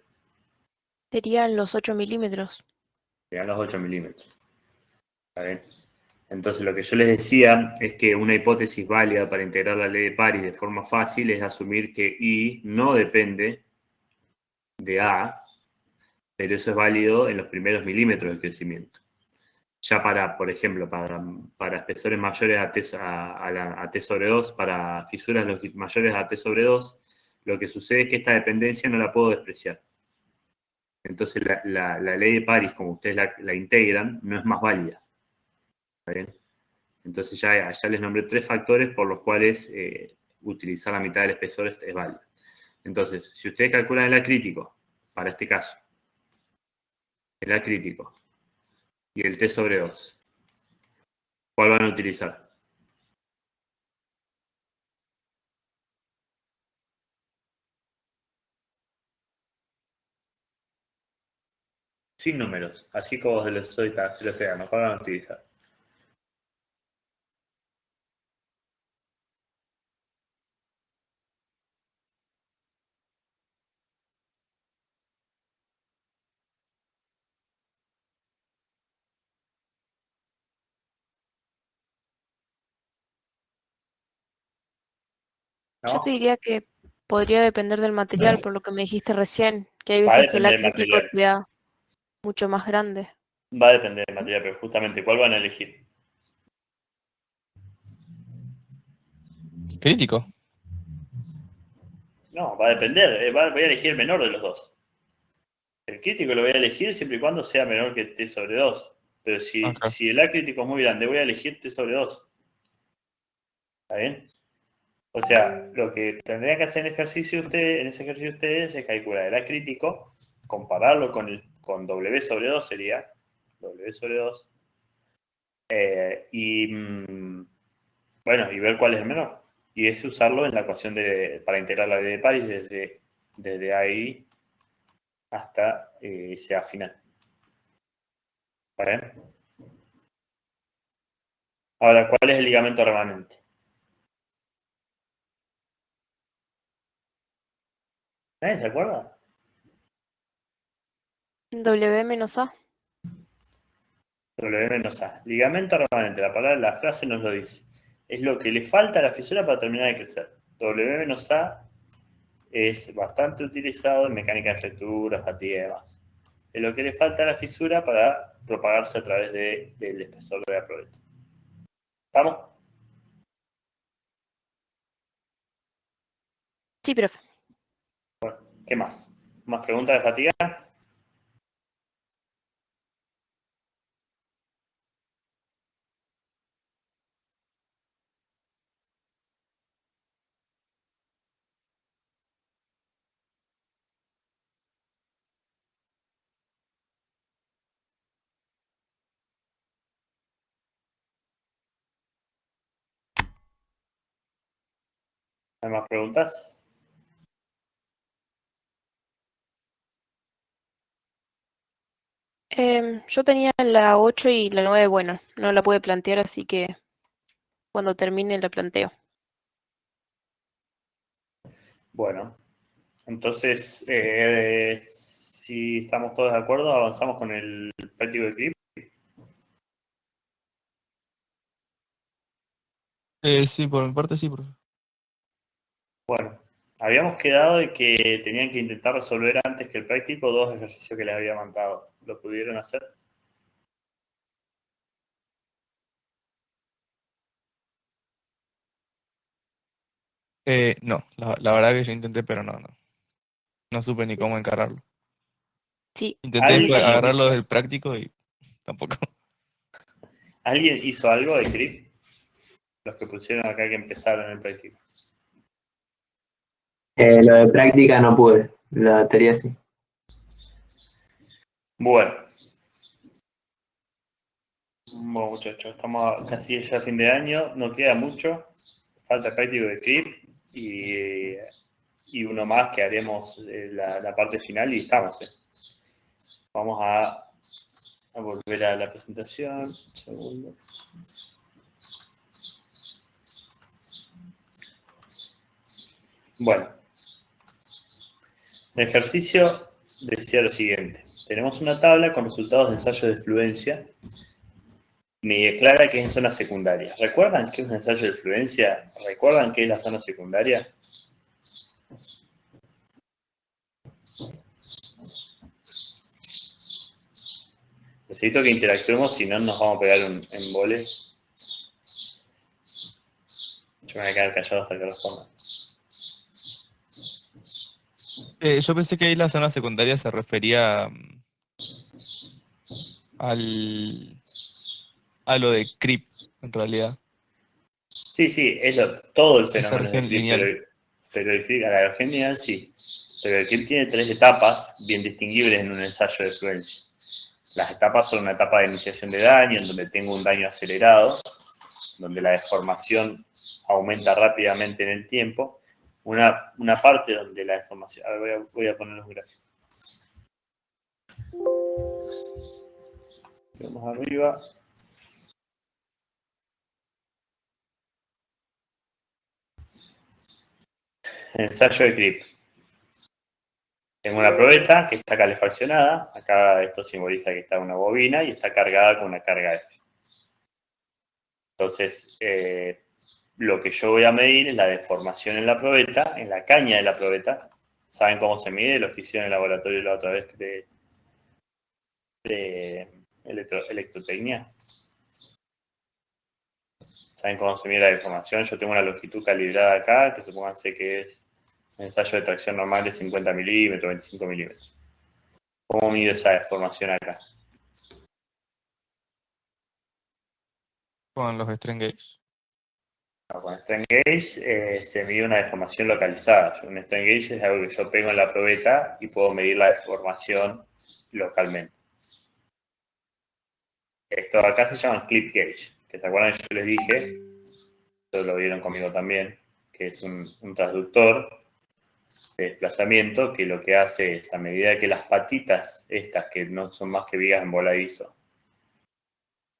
Speaker 1: serían los 8 milímetros.
Speaker 2: Serían los 8 milímetros. ¿Está bien? Entonces, lo que yo les decía es que una hipótesis válida para integrar la ley de París de forma fácil es asumir que I no depende de A, pero eso es válido en los primeros milímetros de crecimiento. Ya por ejemplo, para espesores mayores a T sobre 2, para fisuras mayores a T sobre 2, lo que sucede es que esta dependencia no la puedo despreciar. Entonces, la ley de París, como ustedes la integran, no es más válida. ¿Está bien? Entonces ya les nombré 3 factores por los cuales utilizar la mitad del espesor es válido. Entonces, si ustedes calculan el A crítico, para este caso, el A crítico y el T sobre 2, ¿cuál van a utilizar? Sin números, así como se los estoy dando, ¿cuál van a utilizar?
Speaker 1: Yo te
Speaker 2: ¿No?
Speaker 1: diría que podría depender del material, por lo que me dijiste recién, que hay
Speaker 2: Va a
Speaker 1: veces que el
Speaker 2: depender del
Speaker 1: acrítico
Speaker 2: material.
Speaker 1: te da mucho más grande.
Speaker 2: Va a depender del material, pero justamente, ¿cuál van a elegir?
Speaker 3: Crítico.
Speaker 2: No, va a depender. Voy a elegir el menor de los dos. El crítico lo voy a elegir siempre y cuando sea menor que T sobre 2. Pero
Speaker 3: Ok.
Speaker 2: si el A crítico es muy grande, voy a elegir T sobre 2. ¿Está bien? O sea, lo que tendrían que hacer en ese ejercicio ustedes es calcular el A crítico, compararlo con W sobre 2 sería W sobre 2. Y bueno, y ver cuál es el menor. Y ese usarlo en la ecuación para integrar la ley de París desde ahí hasta ese A final. ¿Vale? Ahora, ¿cuál es el ligamento remanente? ¿Nadie se acuerda?
Speaker 1: W menos A.
Speaker 2: W menos A. Ligamento remanente, la frase nos lo dice. Es lo que le falta a la fisura para terminar de crecer. W menos A es bastante utilizado en mecánica de fracturas, fatiga y demás. Es lo que le falta a la fisura para propagarse a través del espesor de la probeta. ¿Estamos?
Speaker 1: Sí, profe.
Speaker 2: ¿Qué más? ¿Más preguntas de fatiga? ¿Hay más preguntas?
Speaker 1: Yo tenía la 8 y la 9, bueno, no la pude plantear, así que cuando termine la planteo.
Speaker 2: Bueno, entonces, si estamos todos de acuerdo, avanzamos con el práctico de CRIP.
Speaker 3: Sí, por mi parte sí, profe.
Speaker 2: Bueno, habíamos quedado de que tenían que intentar resolver antes que el práctico 2 ejercicios que les había mandado. ¿Lo pudieron hacer?
Speaker 3: No, la verdad que yo intenté, pero no supe ni cómo encararlo.
Speaker 1: Sí,
Speaker 3: Intenté después
Speaker 2: ¿Alguien,
Speaker 3: agarrarlo del práctico y tampoco.
Speaker 2: ¿Alguien hizo algo de CRIP? Los que pusieron acá que empezaron el práctico.
Speaker 6: Lo de práctica no pude, la teoría sí.
Speaker 2: Bueno, muchachos, estamos casi ya a fin de año, no queda mucho. Falta el práctico de CRIP y uno más que haremos la parte final y estamos. Vamos a volver a la presentación. Un segundo. Bueno, el ejercicio decía lo siguiente. Tenemos una tabla con resultados de ensayos de fluencia. Me declara que es en zona secundaria. ¿Recuerdan qué es un ensayo de fluencia? ¿Recuerdan qué es la zona secundaria? Necesito que interactuemos, si no nos vamos a pegar un embole. Yo me voy a quedar callado hasta que respondan.
Speaker 3: Yo pensé que ahí la zona secundaria se refería a lo de CRIP, en realidad.
Speaker 2: Sí, es todo el
Speaker 3: Esa
Speaker 2: fenómeno de
Speaker 3: región
Speaker 2: CRIP,
Speaker 3: lineal.
Speaker 2: pero el CRIP, a la región lineal sí. Pero el CRIP tiene 3 etapas bien distinguibles en un ensayo de fluencia. Las etapas son una etapa de iniciación de daño, en donde tengo un daño acelerado, donde la deformación aumenta rápidamente en el tiempo. Una parte donde la deformación... A ver, voy a poner los gráficos. Vamos arriba. Ensayo de CRIP. Tengo una probeta que está calefaccionada. Acá esto simboliza que está una bobina y está cargada con una carga F. Entonces, lo que yo voy a medir es la deformación en la probeta, en la caña de la probeta. ¿Saben cómo se mide? Los que hicieron en el laboratorio la otra vez de electrotecnia. ¿Saben cómo se mide la deformación? Yo tengo una longitud calibrada acá, que supónganse que es un ensayo de tracción normal de 50 milímetros, 25 milímetros. ¿Cómo mido esa deformación acá?
Speaker 3: Con los strain gauge.
Speaker 2: Con strain gauge se mide una deformación localizada. Un strain gauge es algo que yo pego en la probeta y puedo medir la deformación localmente. Esto acá se llama clip gauge, que se acuerdan que yo les dije, esto lo vieron conmigo también, que es un transductor de desplazamiento que lo que hace es, a medida que las patitas, estas que no son más que vigas en voladizo,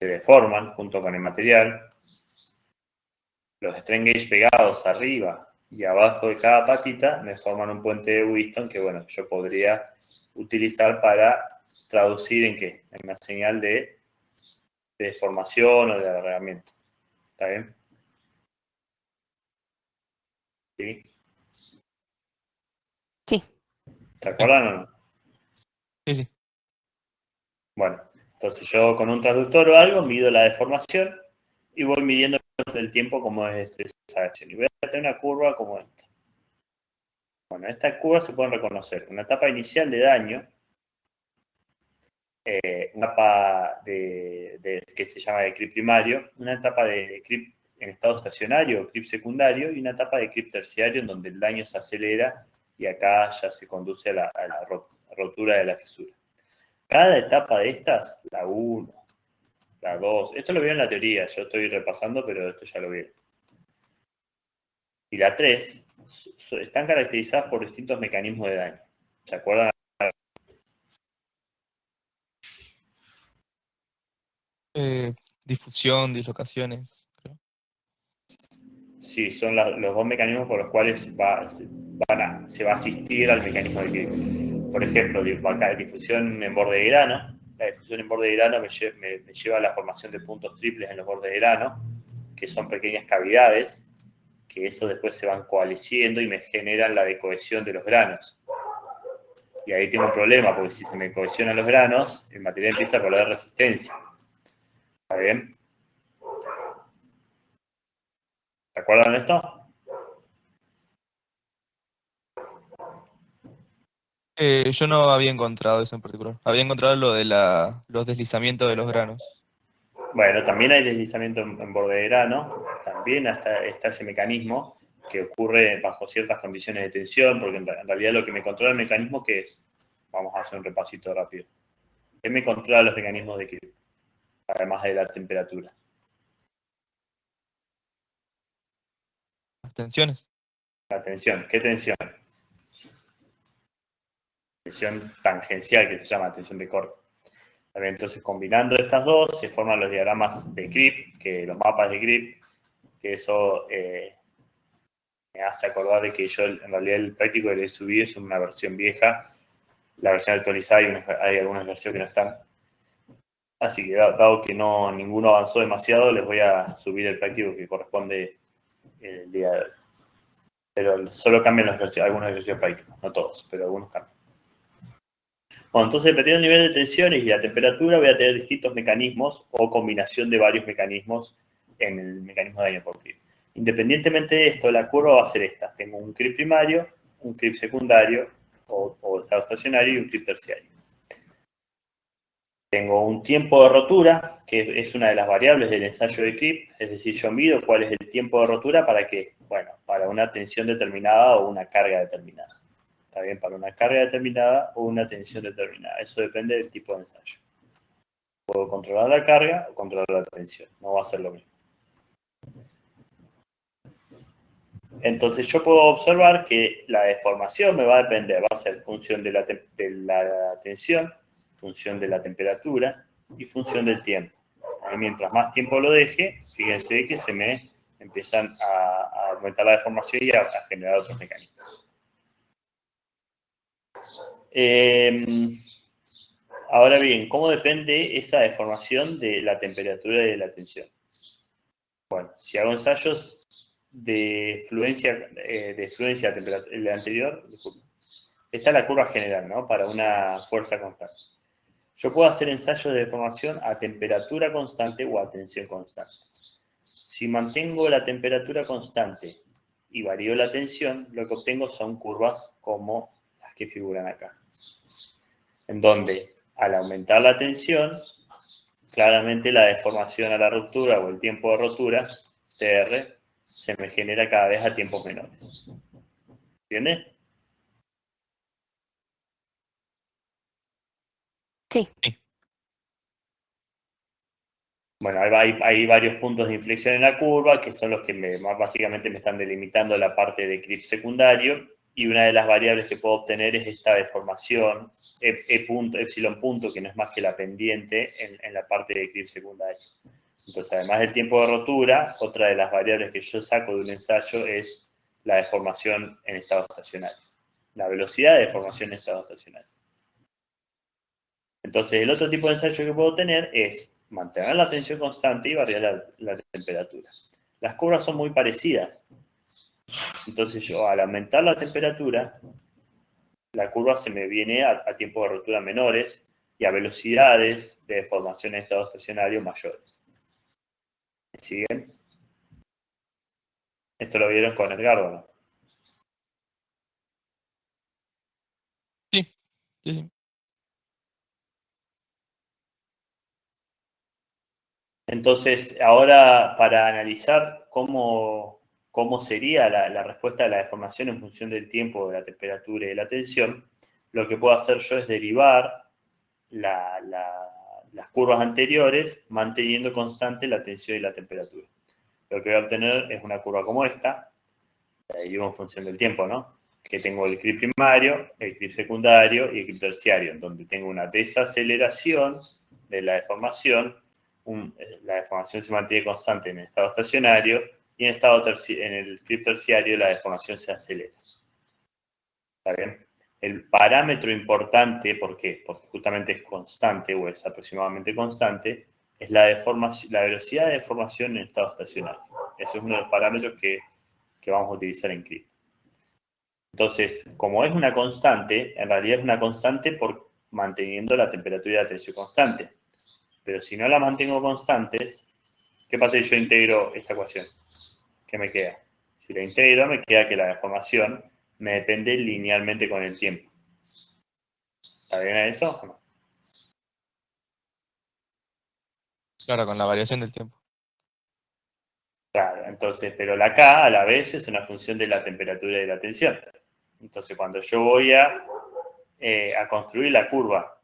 Speaker 2: se deforman junto con el material, los strain gauge pegados arriba y abajo de cada patita me forman un puente de Wheaton que, bueno, yo podría utilizar para traducir en qué, en una señal de deformación o de alargamiento. ¿Está bien? ¿Sí?
Speaker 1: sí.
Speaker 2: ¿Se acuerdan o no?
Speaker 3: Sí.
Speaker 2: Bueno, entonces yo con un transductor o algo mido la deformación y voy midiendo el tiempo como es esa acción. Y voy a tener una curva como esta. Bueno, estas curvas se pueden reconocer. Una etapa inicial de daño, una etapa que se llama de CRIP primario, una etapa de CRIP en estado estacionario o CRIP secundario y una etapa de CRIP terciario en donde el daño se acelera y acá ya se conduce a la rotura de la fisura. Cada etapa de estas, la 1, la 2, esto lo vieron en la teoría, yo estoy repasando, pero esto ya lo vieron. Y la 3 están caracterizadas por distintos mecanismos de daño. ¿Se acuerdan?
Speaker 3: Difusión, dislocaciones, creo.
Speaker 2: Sí, son los dos mecanismos por los cuales se va a asistir al mecanismo de grip. Por ejemplo, acá difusión en borde de grano. La difusión en borde de grano me lleva a la formación de puntos triples en los bordes de grano, que son pequeñas cavidades, que eso después se van coalesciendo y me generan la decohesión de los granos. Y ahí tengo un problema, porque si se me cohesionan los granos, el material empieza a perder resistencia. ¿Está bien? ¿Se acuerdan de esto?
Speaker 3: Yo no había encontrado eso en particular. Había encontrado lo de los deslizamientos de los granos.
Speaker 2: Bueno, también hay deslizamiento en borde de grano. También está ese mecanismo que ocurre bajo ciertas condiciones de tensión, porque en realidad lo que me controla el mecanismo, ¿qué es? Vamos a hacer un repasito rápido. ¿Qué me controla los mecanismos de grip? Además de la temperatura.
Speaker 3: Las tensiones.
Speaker 2: La tensión. ¿Qué tensión? Tensión tangencial, que se llama tensión de corte. Entonces, combinando estas dos, se forman los diagramas de grip, los mapas de grip, que eso me hace acordar de que yo, en realidad, el práctico que le subí es una versión vieja. La versión actualizada hay algunas versiones que no están. Así que, dado que ninguno avanzó demasiado, les voy a subir el práctico que corresponde el día de hoy. Pero solo cambian algunos ejercicios prácticos, no todos, pero algunos cambian. Bueno, entonces, dependiendo del nivel de tensiones y la temperatura, voy a tener distintos mecanismos o combinación de varios mecanismos en el mecanismo de daño por grip. Independientemente de esto, la curva va a ser esta. Tengo un grip primario, un grip secundario o estado estacionario y un grip terciario. Tengo un tiempo de rotura, que es una de las variables del ensayo de grip, es decir, yo mido cuál es el tiempo de rotura para qué. Bueno, para una tensión determinada o una carga determinada. Está bien, para una carga determinada o una tensión determinada. Eso depende del tipo de ensayo. Puedo controlar la carga o controlar la tensión. No va a ser lo mismo. Entonces yo puedo observar que la deformación me va a depender, va a ser función de la tensión, función de la temperatura y función del tiempo. Mientras más tiempo lo deje, fíjense que se me empiezan a aumentar la deformación y a generar otros mecanismos. Ahora bien, ¿cómo depende esa deformación de la temperatura y de la tensión? Bueno, si hago ensayos de fluencia temperatura, el anterior, disculpe. Esta es la curva general, ¿no? Para una fuerza constante. Yo puedo hacer ensayos de deformación a temperatura constante o a tensión constante. Si mantengo la temperatura constante y varío la tensión, lo que obtengo son curvas como las que figuran acá. En donde, al aumentar la tensión, claramente la deformación a la ruptura o el tiempo de rotura, TR, se me genera cada vez a tiempos menores. ¿Entiendes?
Speaker 1: Sí.
Speaker 2: Bueno, hay varios puntos de inflexión en la curva, que son los que básicamente me están delimitando la parte de grip secundario, y una de las variables que puedo obtener es esta deformación, epsilon punto, que no es más que la pendiente en la parte de grip secundario. Entonces, además del tiempo de rotura, otra de las variables que yo saco de un ensayo es la deformación en estado estacionario. La velocidad de deformación en estado estacionario. Entonces, el otro tipo de ensayo que puedo tener es mantener la tensión constante y variar la temperatura. Las curvas son muy parecidas. Entonces, yo al aumentar la temperatura, la curva se me viene a tiempos de rotura menores y a velocidades de deformación en estado estacionario mayores. ¿Siguen? ¿Esto lo vieron con Edgardo, no?
Speaker 3: Sí.
Speaker 2: Entonces, ahora para analizar cómo sería la respuesta a la deformación en función del tiempo, de la temperatura y de la tensión, lo que puedo hacer yo es derivar las curvas anteriores manteniendo constante la tensión y la temperatura. Lo que voy a obtener es una curva como esta, La derivo en función del tiempo, ¿no? Que tengo el clip primario, el clip secundario y el clip terciario, en donde tengo una desaceleración de la deformación. La deformación se mantiene constante en el estado estacionario y en el clip terciario la deformación se acelera. ¿Está bien? El parámetro importante, ¿por qué? Porque justamente es constante o es aproximadamente constante, es la velocidad de deformación en estado estacionario. Ese es uno de los parámetros que vamos a utilizar en clip. Entonces, como es una constante, en realidad es una constante por manteniendo la temperatura y la tensión constante. Pero si no la mantengo constantes, ¿qué pasa si yo integro esta ecuación? ¿Qué me queda? Si la integro, me queda que la deformación me depende linealmente con el tiempo. ¿Está bien eso o no?
Speaker 3: Claro, con la variación del tiempo.
Speaker 2: Claro, entonces, pero la K a la vez es una función de la temperatura y de la tensión. Entonces, cuando yo voy a construir la curva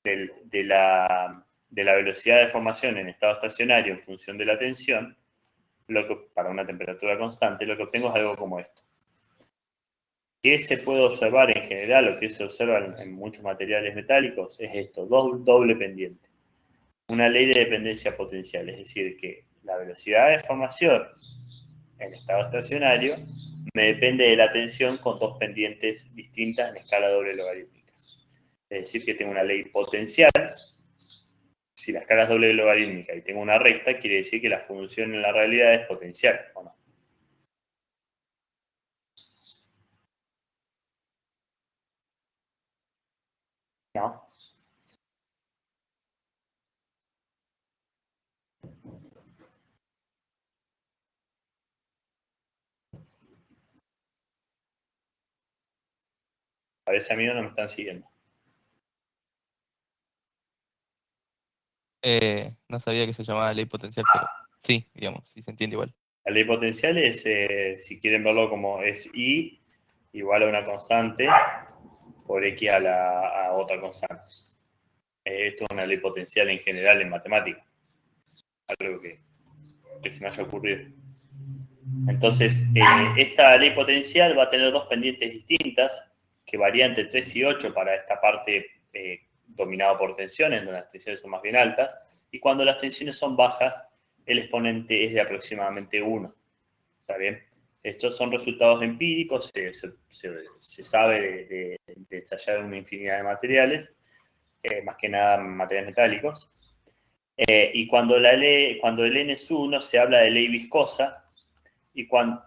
Speaker 2: de la velocidad de deformación en estado estacionario en función de la tensión, para una temperatura constante, lo que obtengo es algo como esto. ¿Qué se puede observar en general o qué se observa en muchos materiales metálicos? Es esto, doble pendiente. Una ley de dependencia potencial, es decir, que la velocidad de deformación en estado estacionario me depende de la tensión con dos pendientes distintas en escala doble logarítmica. Es decir, que tengo una ley potencial. Si la escala es doble logarítmica y tengo una recta, quiere decir que la función en la realidad es potencial, ¿o no? ¿No? A veces a mí no me están siguiendo.
Speaker 3: No sabía que se llamaba ley potencial, pero sí, digamos, sí se entiende igual.
Speaker 2: La ley potencial es, si quieren verlo como es I igual a una constante por X a otra constante. Esto es una ley potencial en general en matemática. Algo que se me haya ocurrido. Entonces, esta ley potencial va a tener dos pendientes distintas que varían entre 3 y 8 para esta parte dominada por tensiones, donde las tensiones son más bien altas, y cuando las tensiones son bajas, el exponente es de aproximadamente 1. ¿Está bien? Estos son resultados empíricos, se sabe de ensayar una infinidad de materiales, más que nada materiales metálicos. Y cuando el N es 1 se habla de ley viscosa, y cuando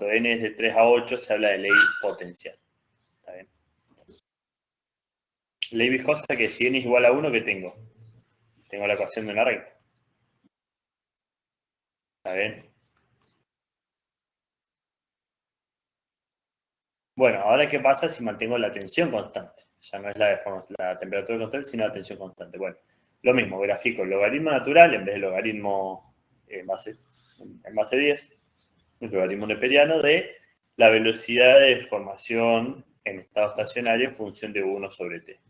Speaker 2: N es de 3 a 8 se habla de ley potencial. ¿Está bien? Ley viscosa que si N es igual a 1, ¿qué tengo? Tengo la ecuación de una recta. ¿Está bien? Bueno, ahora ¿qué pasa si mantengo la tensión constante? Ya no es la temperatura constante, sino la tensión constante. Bueno, lo mismo, grafico el logaritmo natural en vez del logaritmo en base 10, el logaritmo neperiano de la velocidad de deformación en estado estacionario en función de 1 sobre t.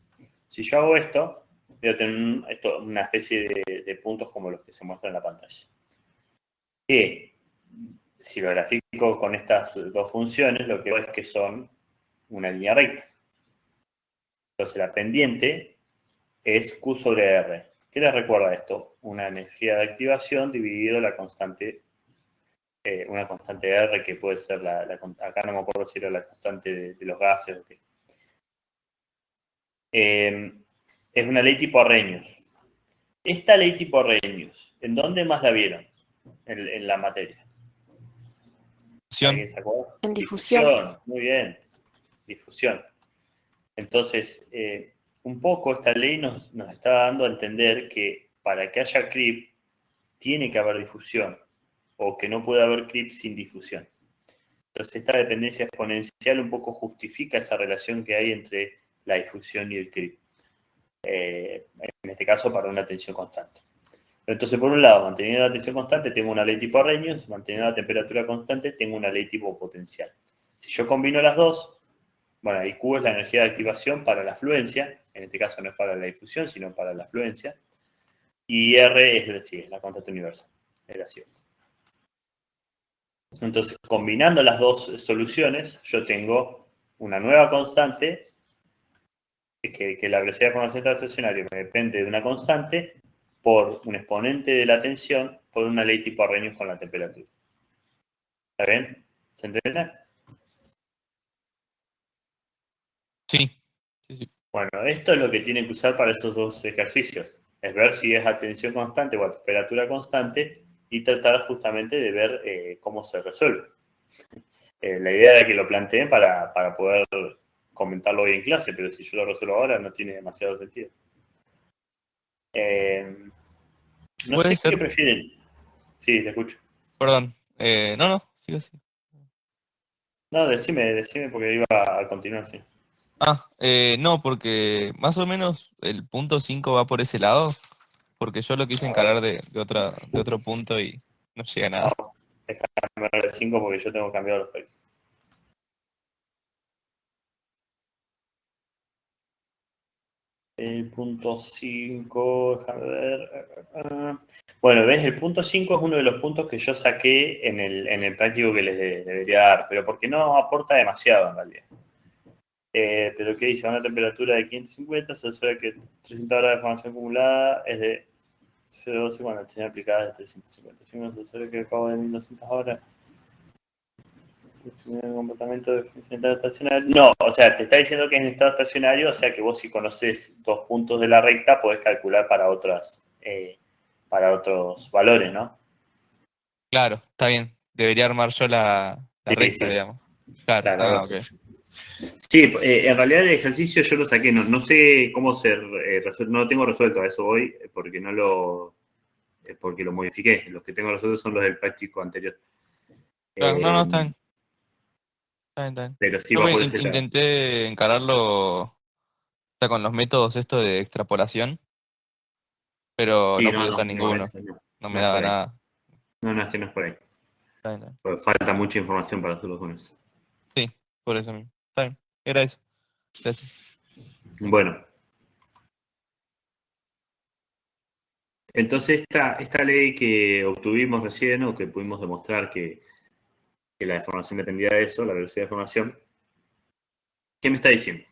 Speaker 2: Si yo hago esto, voy a tener una especie de puntos como los que se muestran en la pantalla. Que si lo grafico con estas dos funciones, lo que veo es que son una línea recta. Entonces la pendiente es Q sobre R. ¿Qué les recuerda esto? Una energía de activación dividido la constante, una constante R que puede ser acá no me acuerdo si era la constante de los gases o qué. Es una ley tipo Arrhenius. Esta ley tipo Arrhenius, ¿en dónde más la vieron en la materia? ¿Alguien se acuerda?
Speaker 1: En difusión.
Speaker 2: Muy bien. Difusión. Entonces, un poco esta ley nos está dando a entender que para que haya creep tiene que haber difusión o que no puede haber creep sin difusión. Entonces, esta dependencia exponencial un poco justifica esa relación que hay entre la difusión y el creep. En este caso, para una tensión constante. Entonces, por un lado, manteniendo la tensión constante, tengo una ley tipo Arrhenius, manteniendo la temperatura constante, tengo una ley tipo potencial. Si yo combino las dos, bueno, ahí Q es la energía de activación para la fluencia, en este caso no es para la difusión, sino para la fluencia, y R es la constante universal, es la cierta. Entonces, combinando las dos soluciones, yo tengo una nueva constante, que la velocidad de formación transaccionaria me depende de una constante por un exponente de la tensión por una ley tipo Arrhenius con la temperatura. ¿Está bien? ¿Se entiende?
Speaker 3: Sí, sí, sí.
Speaker 2: Bueno, esto es lo que tienen que usar para esos dos ejercicios. Es ver si es a tensión constante o a temperatura constante y tratar justamente de ver cómo se resuelve. La idea era que lo planteen para poder comentarlo hoy en clase, pero si yo lo resuelvo ahora no tiene demasiado sentido. No
Speaker 3: Puede
Speaker 2: sé qué
Speaker 3: ser,
Speaker 2: prefieren. Sí, te escucho.
Speaker 3: perdón. No, sigue así.
Speaker 2: No, decime porque iba a continuar, sí.
Speaker 3: No, porque más o menos el punto 5 va por ese lado, porque yo lo quise encarar de otro punto y no llega a nada.
Speaker 2: Déjame ver el 5 porque yo tengo cambiado los países. El punto 5, déjame ver. Bueno, ves, el punto 5 es uno de los puntos que yo saqué en el práctico que les debería dar, pero porque no aporta demasiado en realidad. Pero ¿qué dice? A una temperatura de 550 se observa que 300 horas de formación acumulada es de 0,12 cuando la tensión aplicada es de 350. Si uno se observa que al cabo de 1200 horas el comportamiento de estado estacionario. No, o sea, te está diciendo que es en estado estacionario, o sea que vos si conoces 2 puntos de la recta podés calcular para otros valores, ¿no?
Speaker 3: Claro, está bien. Debería armar yo la
Speaker 2: Sí,
Speaker 3: recta,
Speaker 2: sí,
Speaker 3: digamos. Claro,
Speaker 2: claro.
Speaker 3: ok.
Speaker 2: Sí, en realidad el ejercicio yo lo saqué, no sé cómo se resuelve, no lo tengo resuelto, a eso hoy, porque porque lo modifiqué. Los que tengo resueltos son los del práctico anterior.
Speaker 3: Claro, no, está bien. Está bien.
Speaker 2: Pero sí
Speaker 3: Yo
Speaker 2: va por ese lado.
Speaker 3: intenté encararlo, o sea, con los métodos esto de extrapolación, pero
Speaker 2: Sí,
Speaker 3: no pude usar
Speaker 2: no,
Speaker 3: ninguno. No me
Speaker 2: no es
Speaker 3: daba
Speaker 2: por ahí.
Speaker 3: nada.
Speaker 2: No, es que no es por ahí.
Speaker 3: Está bien.
Speaker 2: Porque falta mucha información para hacerlo con eso.
Speaker 3: Sí, por eso mismo. Está bien. Era eso. Gracias.
Speaker 2: Bueno, entonces esta ley que obtuvimos recién, o que pudimos demostrar que la deformación dependía de eso, la velocidad de deformación, ¿qué me está diciendo?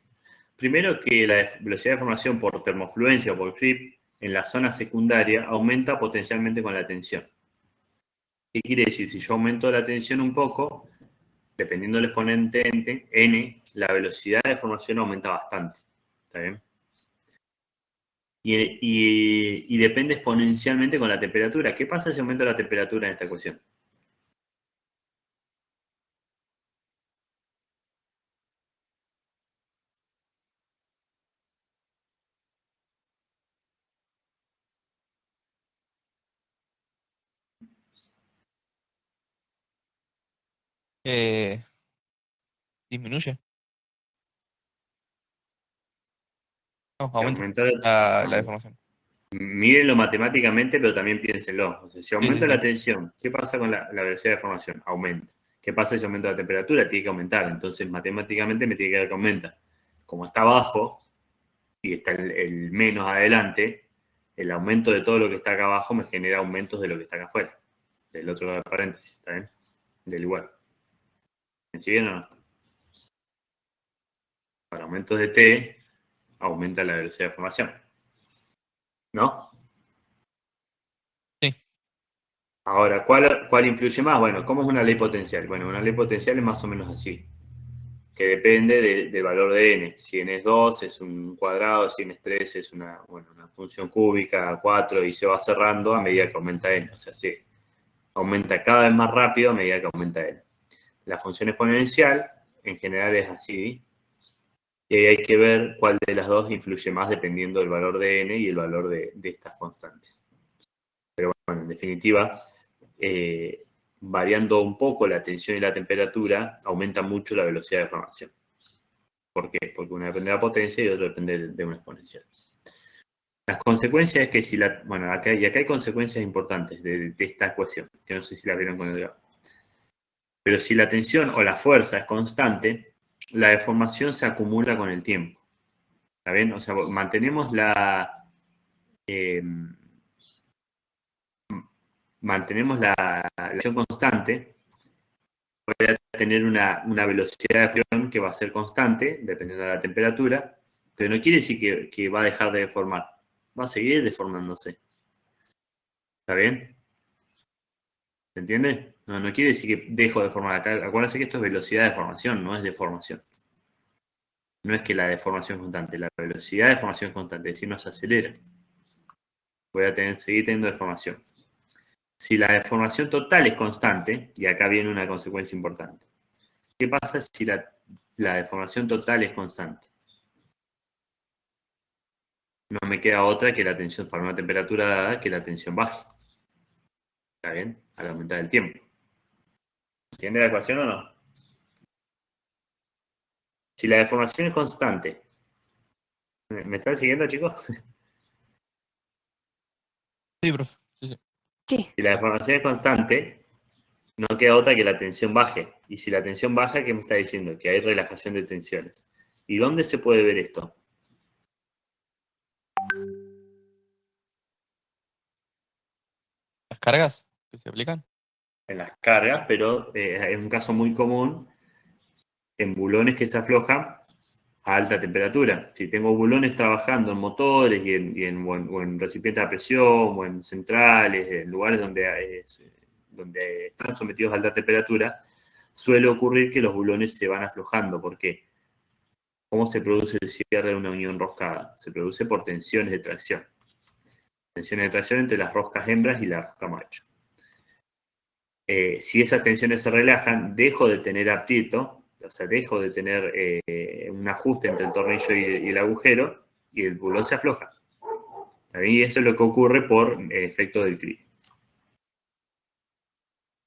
Speaker 2: Primero que la velocidad de deformación por termofluencia o por creep en la zona secundaria aumenta potencialmente con la tensión. ¿Qué quiere decir? Si yo aumento la tensión un poco, dependiendo del exponente n, la velocidad de deformación aumenta bastante. ¿Está bien? Y depende exponencialmente con la temperatura. ¿Qué pasa si aumento la temperatura en esta ecuación?
Speaker 3: Disminuye. No,
Speaker 2: Si
Speaker 3: aumenta
Speaker 2: aumentar,
Speaker 3: la deformación.
Speaker 2: mírenlo matemáticamente, pero también piénsenlo. O sea, si
Speaker 3: Sí, sí,
Speaker 2: aumenta la
Speaker 3: sí.
Speaker 2: tensión, ¿qué pasa con la velocidad de deformación? Aumenta. ¿Qué pasa si aumenta la temperatura? Tiene que aumentar. Entonces, matemáticamente me tiene que dar que aumenta. Como está abajo y está el menos adelante, el aumento de todo lo que está acá abajo me genera aumentos de lo que está acá afuera. Del otro lado del paréntesis, ¿está bien? Del igual. ¿Me siguen o no? Para aumentos de T, aumenta la velocidad de formación. ¿No?
Speaker 3: Sí.
Speaker 2: Ahora, ¿cuál influye más? Bueno, ¿cómo es una ley potencial? Bueno, una ley potencial es más o menos así, que depende del valor de n. Si n es 2, es un cuadrado, si n es 3, es una función cúbica, 4, y se va cerrando a medida que aumenta n. O sea, sí, aumenta cada vez más rápido a medida que aumenta n. La función exponencial, en general, es así, y ahí hay que ver cuál de las dos influye más dependiendo del valor de n y el valor de estas constantes. Pero bueno, en definitiva, variando un poco la tensión y la temperatura, aumenta mucho la velocidad de formación. ¿Por qué? Porque una depende de la potencia y otra depende de una exponencial. Las consecuencias es que si bueno, acá hay consecuencias importantes de esta ecuación, que no sé si la vieron con el gráfico. Pero si la tensión o la fuerza es constante, la deformación se acumula con el tiempo. ¿Está bien? O sea, mantenemos la tensión constante, voy a tener una velocidad de fusión que va a ser constante, dependiendo de la temperatura, pero no quiere decir que va a dejar de deformar. Va a seguir deformándose. ¿Está bien? ¿Se entiende? No quiere decir que dejo de formar. Acá, acuérdense que esto es velocidad de deformación, no es deformación. No es que la deformación es constante, la velocidad de deformación es constante, es decir, no se acelera. Voy a seguir teniendo deformación. Si la deformación total es constante, y acá viene una consecuencia importante. ¿Qué pasa si la deformación total es constante? No me queda otra que la tensión, para una temperatura dada, que la tensión baje. ¿Está bien? Al aumentar el tiempo. ¿Entiende la ecuación o no? Si la deformación es constante, ¿me están siguiendo, chicos?
Speaker 3: Sí, profe. Sí, sí.
Speaker 1: Sí.
Speaker 2: Si la deformación es constante, no queda otra que la tensión baje. Y si la tensión baja, ¿qué me está diciendo? Que hay relajación de tensiones. ¿Y dónde se puede ver esto?
Speaker 3: ¿Las cargas que se aplican?
Speaker 2: En las cargas, pero es un caso muy común en bulones que se aflojan a alta temperatura. Si tengo bulones trabajando en motores o en recipientes a presión, o en centrales, en lugares donde están sometidos a alta temperatura, suele ocurrir que los bulones se van aflojando. ¿Por qué? ¿Cómo se produce el cierre de una unión roscada? Se produce por tensiones de tracción. Tensiones de tracción entre las roscas hembras y la rosca macho. Si esas tensiones se relajan, dejo de tener aprieto, o sea, dejo de tener un ajuste entre el tornillo y el agujero, y el bulón se afloja. ¿Está bien? Y eso es lo que ocurre por efecto del creep.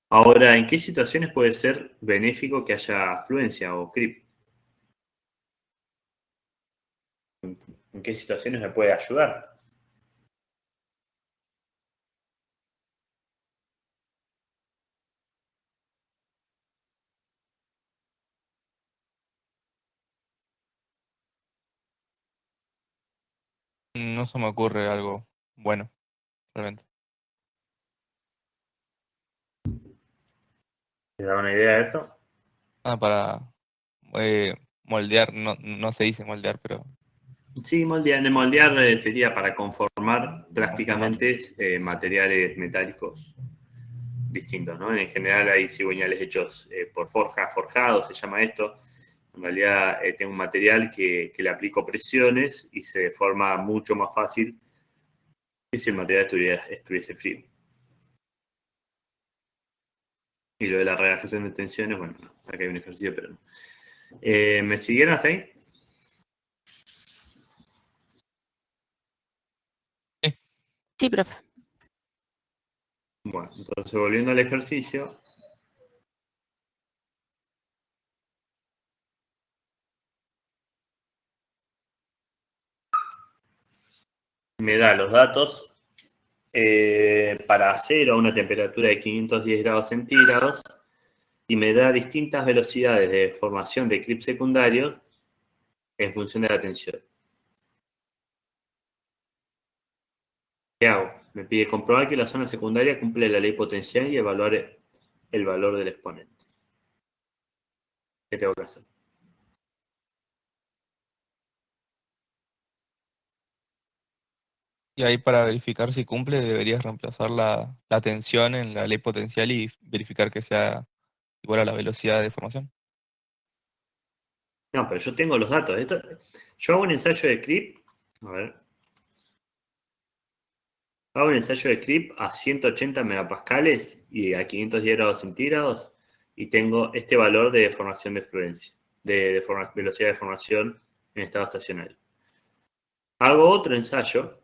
Speaker 2: Ahora, ¿en qué situaciones puede ser benéfico que haya fluencia o creep? ¿En qué situaciones me puede ayudar?
Speaker 3: No se me ocurre algo bueno, realmente.
Speaker 2: ¿Te da una idea de eso?
Speaker 3: Para moldear, no se dice moldear, pero
Speaker 2: Sí, moldear sería para conformar plásticamente materiales metálicos distintos, ¿no? En general hay cigüeñales hechos por forjados, se llama esto. En realidad tengo un material que le aplico presiones y se deforma mucho más fácil que si el material estuviese frío. Y lo de la relajación de tensiones, bueno, no, acá hay un ejercicio, pero no. ¿Me siguieron hasta ahí?
Speaker 1: Sí, profe.
Speaker 2: Bueno, entonces volviendo al ejercicio, me da los datos para acero a una temperatura de 510 grados centígrados y me da distintas velocidades de formación de creep secundarios en función de la tensión. ¿Qué hago? Me pide comprobar que la zona secundaria cumple la ley potencial y evaluar el valor del exponente. ¿Qué tengo que hacer?
Speaker 3: y ahí para verificar si cumple deberías reemplazar la tensión en la ley potencial y verificar que sea igual a la velocidad de formación.
Speaker 2: No, pero yo tengo los datos. Yo hago un ensayo de creep. A ver. Hago un ensayo de creep a 180 megapascales y a 510 grados centígrados y tengo este valor de deformación de fluencia, velocidad de formación en estado estacionario. Hago otro ensayo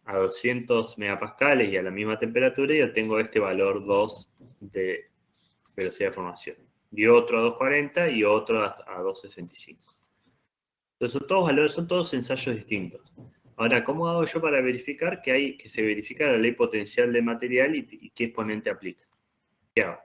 Speaker 2: a 200 megapascales y a la misma temperatura y obtengo este valor 2 de velocidad de formación. Y otro a 240 y otro a 265. Entonces son todos valores, son todos ensayos distintos. Ahora, ¿cómo hago yo para verificar que se verifica la ley potencial del material y qué exponente aplica? ¿Qué hago?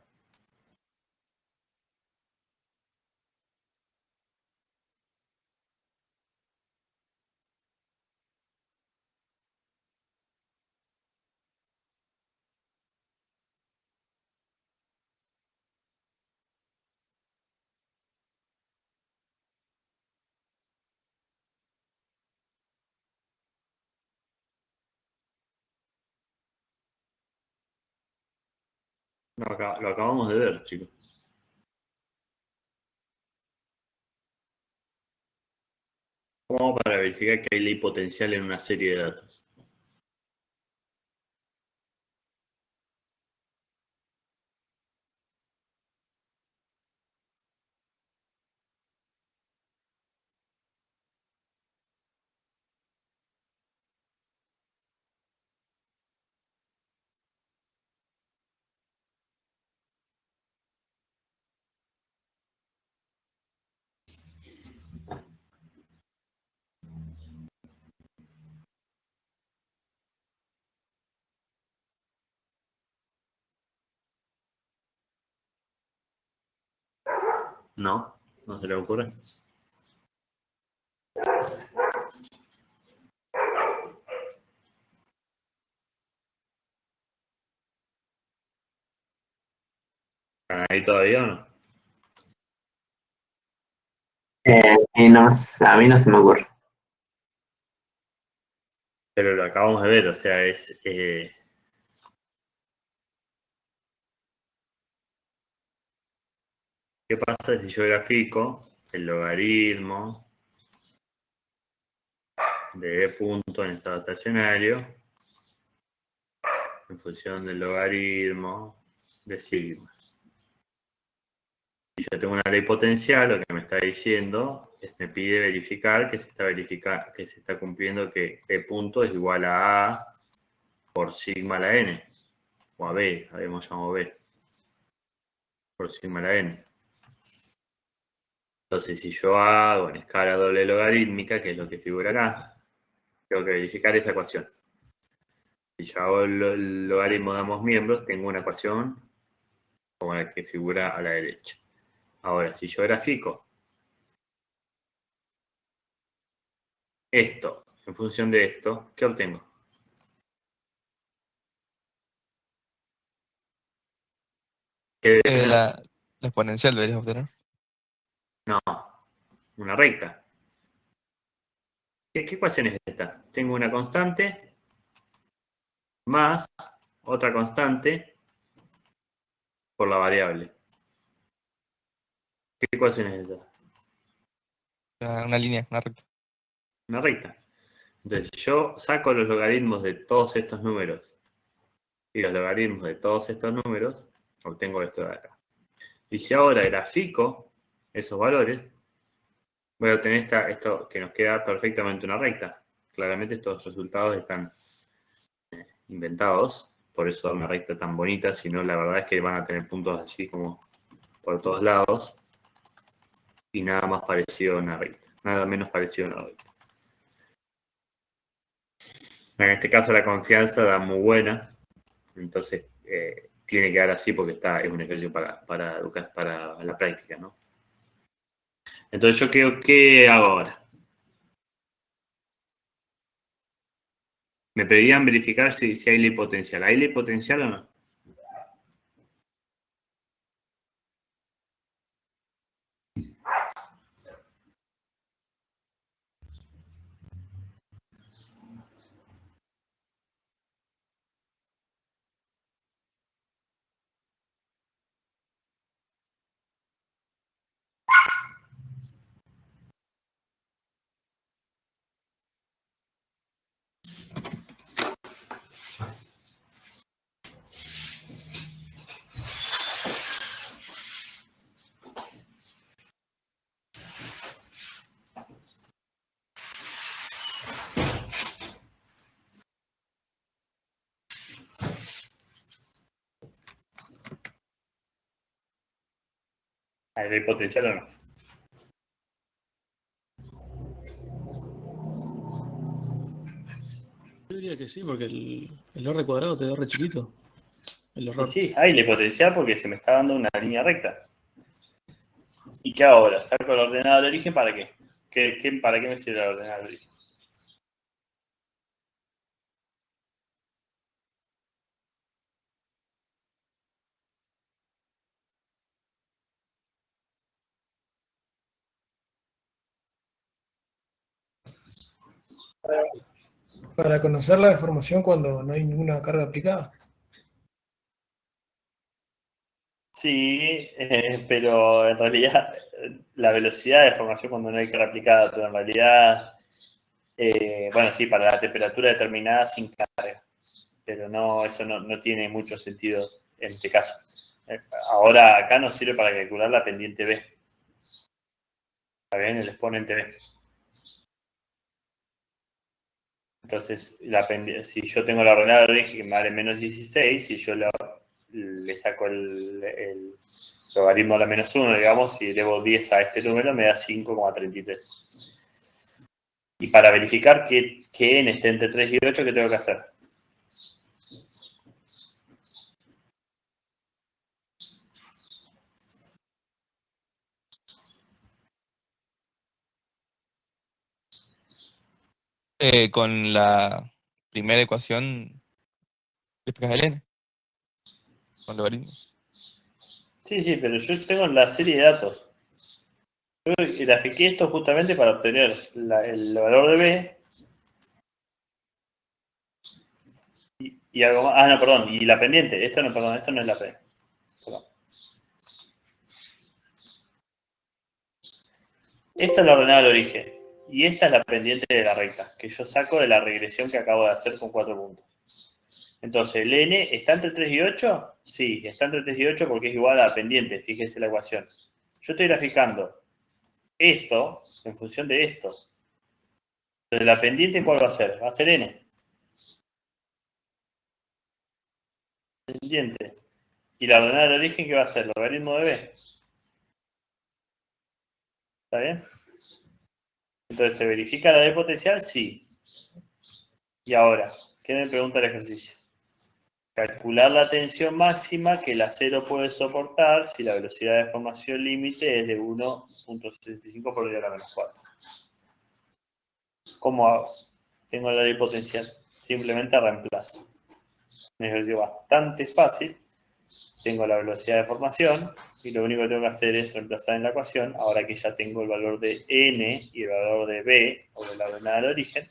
Speaker 2: Lo acabamos de ver, chicos. ¿Cómo hago para verificar que hay ley potencial en una serie de datos? No, no se le ocurre. ¿Están ahí todavía o no?
Speaker 6: Y no, a mí no se me ocurre.
Speaker 2: Pero lo acabamos de ver, o sea, es... ¿qué pasa si yo grafico el logaritmo de punto en estado estacionario en función del logaritmo de sigma? Si yo tengo una ley potencial, lo que me está diciendo es me pide verificar que se está cumpliendo que P punto es igual a A por sigma a la N, o a B, habíamos llamado B, por sigma a la N. Entonces, si yo hago en escala doble logarítmica, que es lo que figura acá, tengo que verificar esa ecuación. Si yo hago el logaritmo de ambos miembros, tengo una ecuación como la que figura a la derecha. Ahora, si yo grafico esto en función de esto, ¿qué obtengo? ¿Qué debería tener?
Speaker 3: La exponencial deberías obtener.
Speaker 2: No, una recta. ¿Qué ecuación es esta? Tengo una constante más otra constante por la variable. ¿Qué ecuación es esta?
Speaker 3: Una línea, una recta.
Speaker 2: Una recta. Entonces, si yo saco los logaritmos de todos estos números y los logaritmos de todos estos números, obtengo esto de acá. Y si ahora grafico esos valores, voy a obtener esto que nos queda perfectamente una recta. Claramente estos resultados están inventados, por eso da una recta tan bonita, sino la verdad es que van a tener puntos así como por todos lados y nada más parecido a una recta, nada menos parecido a una recta. En este caso la confianza da muy buena, entonces tiene que dar así porque es un ejercicio para educar, para la práctica, ¿no? Entonces yo creo, ¿qué hago ahora? Me pedían verificar si hay ley potencial. ¿Hay ley potencial o no? ¿Hay ley potencial o no?
Speaker 7: Yo diría que sí, porque el R cuadrado te da re chiquito. El
Speaker 2: Y
Speaker 7: error.
Speaker 2: sí, hay ley potencial porque se me está dando una línea recta. ¿Y qué hago ahora? ¿Saco el ordenador de origen para qué? ¿Para qué me sirve el ordenador de origen?
Speaker 8: Para conocer la deformación cuando no hay ninguna carga aplicada.
Speaker 2: Sí, pero en realidad la velocidad de deformación cuando no hay que replicar, pero en realidad, bueno, sí, para la temperatura determinada sin carga, pero no, eso no tiene mucho sentido en este caso. Ahora acá nos sirve para calcular la pendiente B. ¿Está bien? El exponente B. Entonces, si yo tengo la ordenada de origen que me vale menos 16, si yo le saco el logaritmo a la menos 1, digamos, y elevo 10 a este número, me da 5,33. Y para verificar que n esté entre 3 y 8, ¿qué tengo que hacer?
Speaker 3: Con la primera ecuación, despejás el n, con logaritmos.
Speaker 2: Sí, pero yo tengo la serie de datos. Yo grafiqué esto justamente para obtener el valor de B y algo más. Ah, no, perdón, y la pendiente. Esto no es la P. Perdón. Esta es la ordenada del origen. Y esta es la pendiente de la recta, que yo saco de la regresión que acabo de hacer con 4 puntos. Entonces, ¿el n está entre 3 y 8? Sí, está entre 3 y 8 porque es igual a la pendiente, fíjese la ecuación. Yo estoy graficando esto en función de esto. Entonces, la pendiente, ¿cuál va a ser? Va a ser n. Pendiente. Y la ordenada del origen, ¿qué va a ser? Logaritmo de b. ¿Está bien? Entonces, ¿se verifica la B potencial? Sí. Y ahora, ¿qué me pregunta el ejercicio? Calcular la tensión máxima que el acero puede soportar si la velocidad de deformación límite es de 1.65 por 10 a la menos 4. ¿Cómo hago? Tengo la ley potencial. Simplemente reemplazo. Un ejercicio bastante fácil. Tengo la velocidad de deformación y lo único que tengo que hacer es reemplazar en la ecuación, ahora que ya tengo el valor de n y el valor de b, o de la ordenada de origen,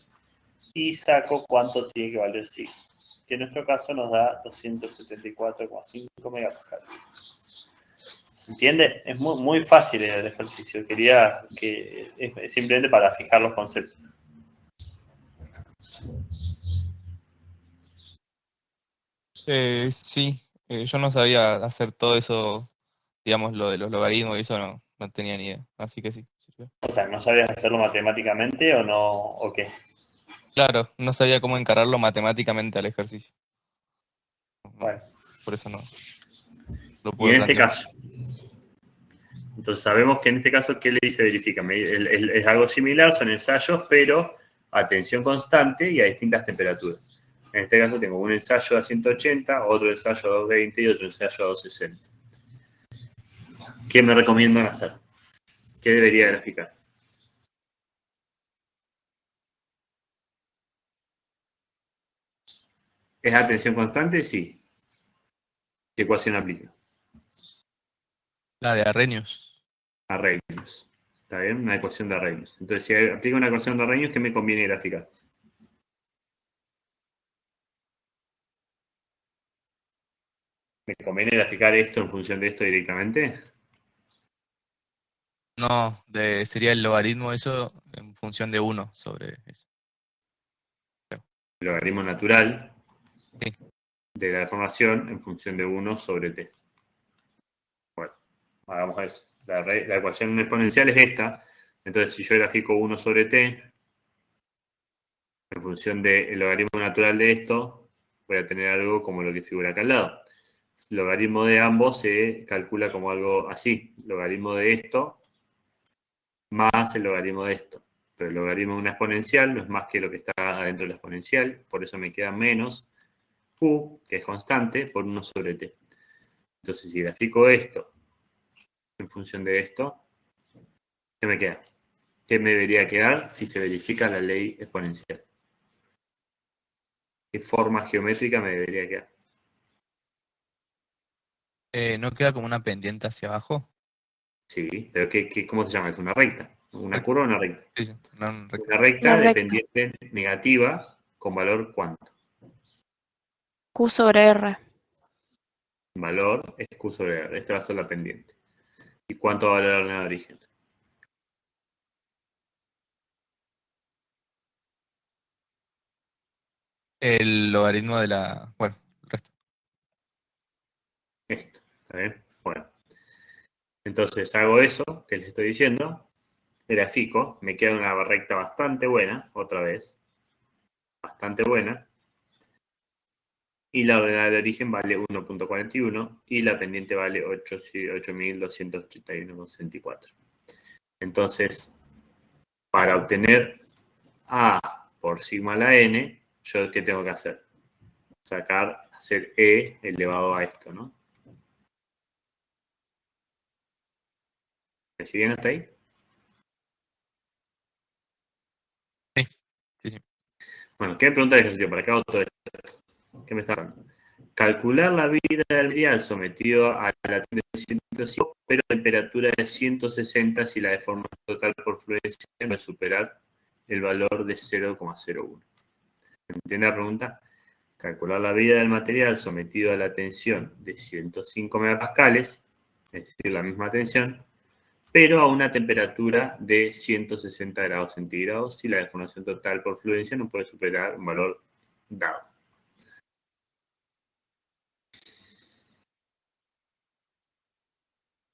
Speaker 2: y saco cuánto tiene que valer psi, que en nuestro caso nos da 274,5 megapascales. ¿Se entiende? Es muy fácil el ejercicio. Quería que es simplemente para fijar los conceptos.
Speaker 3: Sí, yo no sabía hacer todo eso, digamos, lo de los logaritmos y eso no tenía ni idea, así que sí. Sirvió.
Speaker 2: O sea, ¿no sabías hacerlo matemáticamente o no? ¿O qué?
Speaker 3: Claro, no sabía cómo encararlo matemáticamente al ejercicio.
Speaker 2: Bueno.
Speaker 3: Por eso no lo
Speaker 2: Y
Speaker 3: pude
Speaker 2: en este
Speaker 3: plantear.
Speaker 2: caso, entonces sabemos que en este caso, ¿qué le dice verifica? Es algo similar, son ensayos, pero a tensión constante y a distintas temperaturas. En este caso tengo un ensayo a 180, otro ensayo a 220 y otro ensayo a 260. ¿Qué me recomiendan hacer? ¿Qué debería graficar? ¿Es a tensión constante? Sí. ¿Qué ecuación aplica?
Speaker 3: La de Arrhenius.
Speaker 2: Arrhenius. ¿Está bien? Una ecuación de Arrhenius. Entonces, si aplico una ecuación de Arrhenius, ¿qué me conviene graficar? ¿Me conviene graficar esto en función de esto directamente?
Speaker 3: No, sería el logaritmo eso en función de 1 sobre eso.
Speaker 2: El logaritmo natural
Speaker 3: Sí.
Speaker 2: de la deformación en función de 1 sobre t. Bueno, hagamos eso. La ecuación exponencial es esta. Entonces, si yo grafico 1 sobre t, en función del logaritmo natural de esto, voy a tener algo como lo que figura acá al lado. El logaritmo de ambos se calcula como algo así. Logaritmo de esto más el logaritmo de esto. Pero el logaritmo de una exponencial no es más que lo que está adentro de la exponencial. Por eso me queda menos q, que es constante, por 1 sobre t. Entonces, si grafico esto en función de esto, ¿qué me queda? ¿Qué me debería quedar si se verifica la ley exponencial? ¿Qué forma geométrica me debería quedar?
Speaker 3: ¿No queda como una pendiente hacia abajo?
Speaker 2: Sí, pero ¿cómo se llama? ¿Es una recta? ¿Una curva o una recta?
Speaker 3: Sí, sí,
Speaker 2: Una
Speaker 1: Una
Speaker 2: recta de
Speaker 1: recta.
Speaker 2: pendiente negativa con valor cuánto.
Speaker 1: Q sobre R.
Speaker 2: valor es Q sobre R. Esta va a ser la pendiente. ¿Y cuánto va a valer la de origen?
Speaker 3: El logaritmo de la... Bueno, el resto.
Speaker 2: Esto, ¿está bien? Bueno. Entonces hago eso que les estoy diciendo, grafico, me queda una recta bastante buena, otra vez, bastante buena, y la ordenada de origen vale 1.41 y la pendiente vale 8.281,64. Entonces, para obtener A por sigma a la n, ¿yo qué tengo que hacer? Hacer E elevado a esto, ¿no? ¿Me siguen hasta ahí?
Speaker 3: Sí, sí.
Speaker 2: Bueno, ¿qué me pregunta el ejercicio? ¿Para qué hago todo esto? ¿Qué me está dando? Calcular la vida del material sometido a la de 105, pero temperatura de 160 si la deformación total por fluencia no puede superar el valor de 0,01. ¿Entiende la pregunta? Calcular la vida del material sometido a la tensión de 105 megapascales, es decir, la misma tensión, pero a una temperatura de 160 grados centígrados si la deformación total por fluencia no puede superar un valor dado.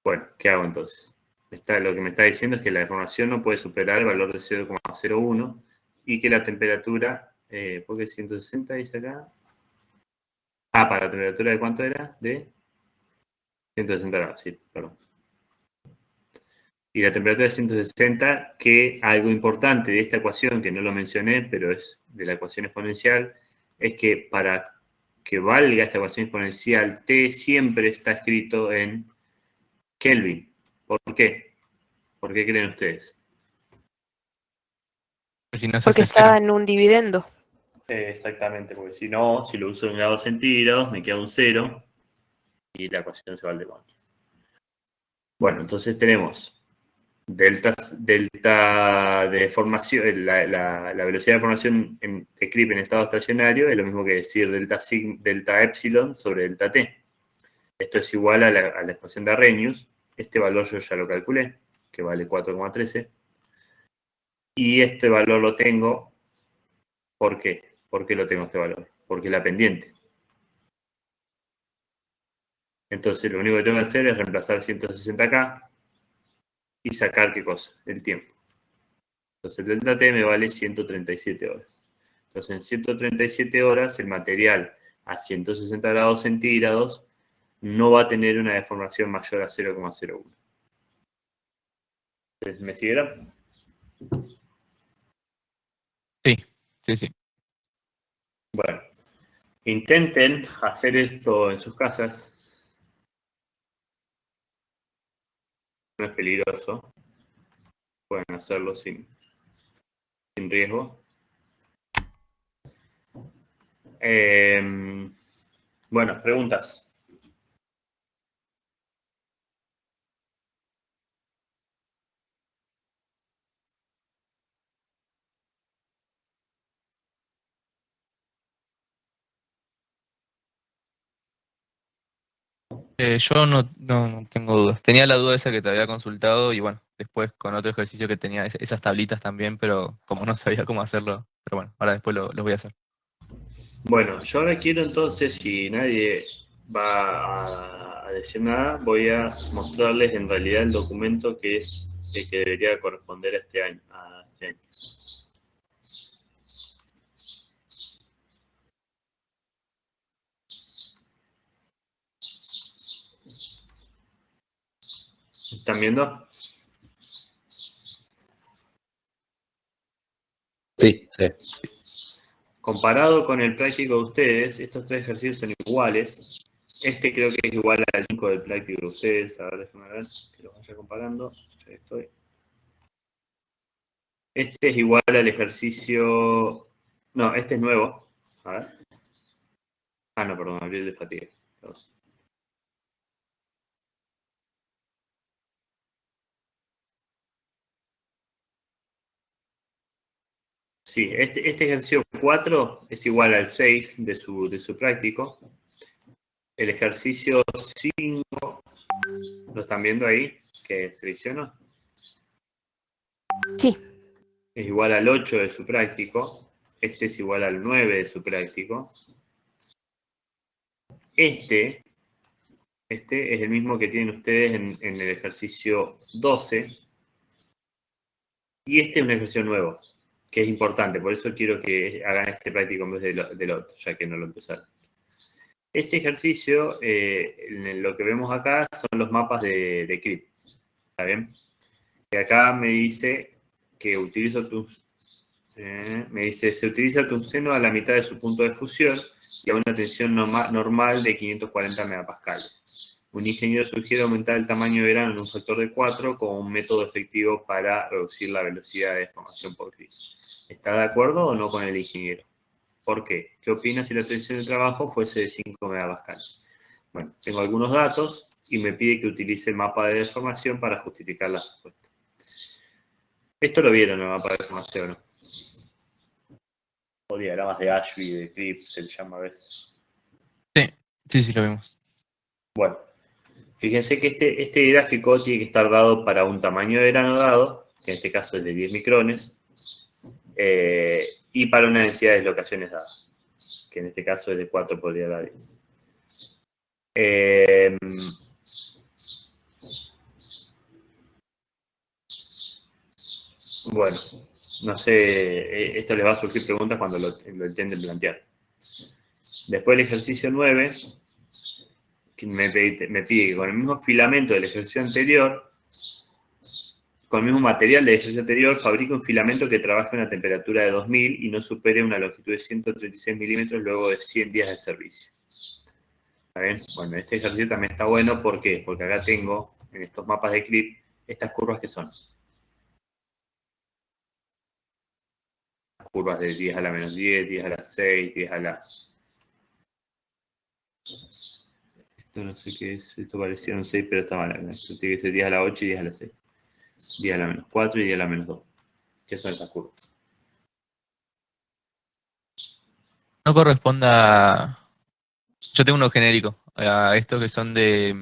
Speaker 2: Bueno, ¿qué hago entonces? Lo que me está diciendo es que la deformación no puede superar el valor de 0,01 y que la temperatura, ¿por qué 160 dice acá? Ah, ¿para la temperatura de cuánto era? De 160 grados, sí, perdón. Y la temperatura de 160, que algo importante de esta ecuación, que no lo mencioné, pero es de la ecuación exponencial, es que para que valga esta ecuación exponencial, T siempre está escrito en Kelvin. ¿Por qué? ¿Por qué creen ustedes?
Speaker 3: Si no se
Speaker 1: Porque
Speaker 3: hace cero.
Speaker 1: está en un dividendo.
Speaker 2: Exactamente, porque si no, si lo uso en grados centígrados, me queda un 0 y la ecuación se va al demonio. Bueno, entonces tenemos delta de formación, la velocidad de formación de creep en estado estacionario es lo mismo que decir delta epsilon sobre delta t. Esto es igual a la ecuación de Arrhenius. Este valor yo ya lo calculé, que vale 4,13. Y este valor lo tengo, ¿por qué? ¿Por qué lo tengo este valor? Porque la pendiente. Entonces lo único que tengo que hacer es reemplazar 160 acá y sacar ¿qué cosa? El tiempo. Entonces el delta T me vale 137 horas. Entonces en 137 horas el material a 160 grados centígrados no va a tener una deformación mayor a 0,01. ¿Me siguieron?
Speaker 3: Sí, sí, sí.
Speaker 2: Bueno, intenten hacer esto en sus casas. No es peligroso. Pueden hacerlo sin riesgo. Bueno, preguntas.
Speaker 3: Yo no tengo dudas. Tenía la duda esa que te había consultado y bueno, después con otro ejercicio que tenía esas tablitas también, pero como no sabía cómo hacerlo, pero bueno, ahora después lo voy a hacer.
Speaker 2: Bueno, yo ahora quiero entonces, si nadie va a decir nada, voy a mostrarles en realidad el documento que es el que debería corresponder a este año. ¿Están viendo?
Speaker 8: Sí, sí.
Speaker 2: Comparado con el práctico de ustedes, estos tres ejercicios son iguales. Este creo que es igual al 5 del práctico de ustedes. A ver, déjenme ver que los vaya comparando. Ya estoy. Este es igual al ejercicio... No, este es nuevo. A ver. Ah, no, perdón, abrí el de fatiga. Perdón. Sí, este ejercicio 4 es igual al 6 de su práctico. el ejercicio 5, ¿lo están viendo ahí? Que selecciono.
Speaker 1: Sí.
Speaker 2: Es igual al 8 de su práctico. Este es igual al 9 de su práctico. Este es el mismo que tienen ustedes en el ejercicio 12. Y este es un ejercicio nuevo, que es importante. Por eso quiero que hagan este práctico en vez del otro, ya que no lo empezaron. Este ejercicio, lo que vemos acá son los mapas de CRIP. ¿Está bien? Y acá me dice que utilizo me dice, se utiliza tungsteno a la mitad de su punto de fusión y a una tensión normal de 540 megapascales. Un ingeniero sugiere aumentar el tamaño de grano en un factor de 4 como un método efectivo para reducir la velocidad de deformación por CRIP. ¿Está de acuerdo o no con el ingeniero? ¿Por qué? ¿Qué opina si la tensión de trabajo fuese de 5 megapascales? Bueno, tengo algunos datos y me pide que utilice el mapa de deformación para justificar la respuesta. Esto lo vieron, el mapa de deformación, ¿no? O diagramas de Ashby, de CRIP, se le llama a veces.
Speaker 3: Sí, lo vimos.
Speaker 2: Bueno, fíjense que este gráfico tiene que estar dado para un tamaño de grano dado, que en este caso es de 10 micrones, y para una densidad de deslocaciones dada, que en este caso es de 4 por 10 a la 10. Bueno, no sé, esto les va a surgir preguntas cuando lo intenten plantear. Después el ejercicio 9, que me pide que con el mismo filamento del ejercicio anterior, con el mismo material del ejercicio anterior, fabrique un filamento que trabaje a una temperatura de 2000 y no supere una longitud de 136 milímetros luego de 100 días de servicio. ¿Está bien? Bueno, este ejercicio también está bueno, ¿por qué? Porque acá tengo, en estos mapas de CRIP, estas curvas que son. Curvas de 10 a la menos 10, 10 a la 6, 10 a la... Esto no sé qué es, esto parecía un 6, pero está mal. Esto tiene que ser 10 a la 8 y 10 a la 6. 10 a la menos 4 y 10 a la menos 2. ¿Qué son esas curvas?
Speaker 3: No corresponda. Yo tengo uno genérico. A estos que son de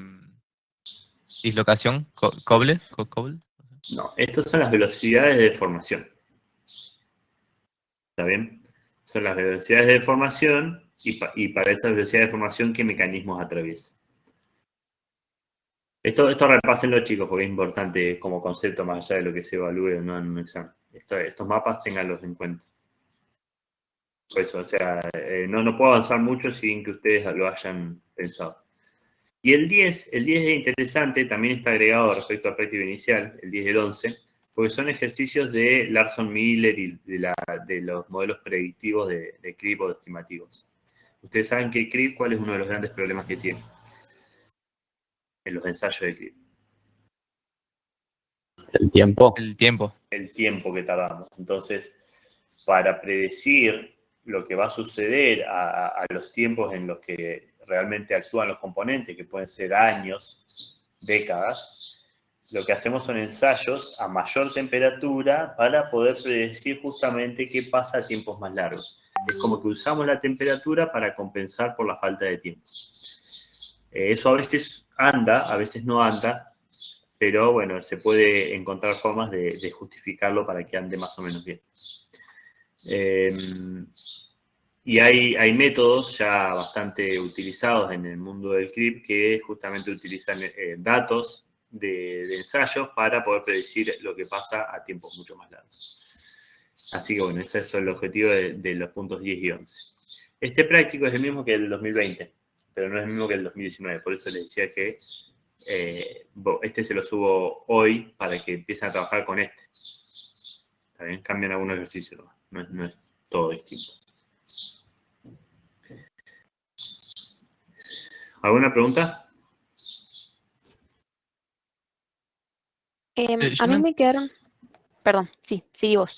Speaker 3: dislocación, coble.
Speaker 2: No, estas son las velocidades de deformación. ¿Está bien? Son las velocidades de deformación y para esas velocidades de deformación, ¿qué mecanismos atraviesa? Esto repásenlo, chicos, porque es importante como concepto más allá de lo que se evalúe o no en un examen. Estos mapas ténganlos en cuenta. Por eso, o sea, no puedo avanzar mucho sin que ustedes lo hayan pensado. Y el 10 es interesante, también está agregado respecto al práctico inicial, el 10 y el 11, porque son ejercicios de Larson Miller y de los modelos predictivos de CRIP o de estimativos. Ustedes saben que CRIP, ¿cuál es uno de los grandes problemas que tiene en los ensayos de CRIP?
Speaker 8: El tiempo.
Speaker 3: El tiempo.
Speaker 2: El tiempo que tardamos. Entonces, para predecir lo que va a suceder a los tiempos en los que realmente actúan los componentes, que pueden ser años, décadas, lo que hacemos son ensayos a mayor temperatura para poder predecir justamente qué pasa a tiempos más largos. Es como que usamos la temperatura para compensar por la falta de tiempo. Eso a veces anda, a veces no anda, pero bueno, se puede encontrar formas de justificarlo para que ande más o menos bien. Y hay métodos ya bastante utilizados en el mundo del CRIP que justamente utilizan datos de ensayos para poder predecir lo que pasa a tiempos mucho más largos. Así que bueno, ese es el objetivo de los puntos 10 y 11. Este práctico es el mismo que el 2020, pero no es el mismo que el 2019. Por eso les decía que este se lo subo hoy para que empiecen a trabajar con este. ¿Está bien? Cambian algunos ejercicios, no es todo distinto. ¿Alguna pregunta?
Speaker 1: A mí me quedaron... Perdón, sí, sigue vos.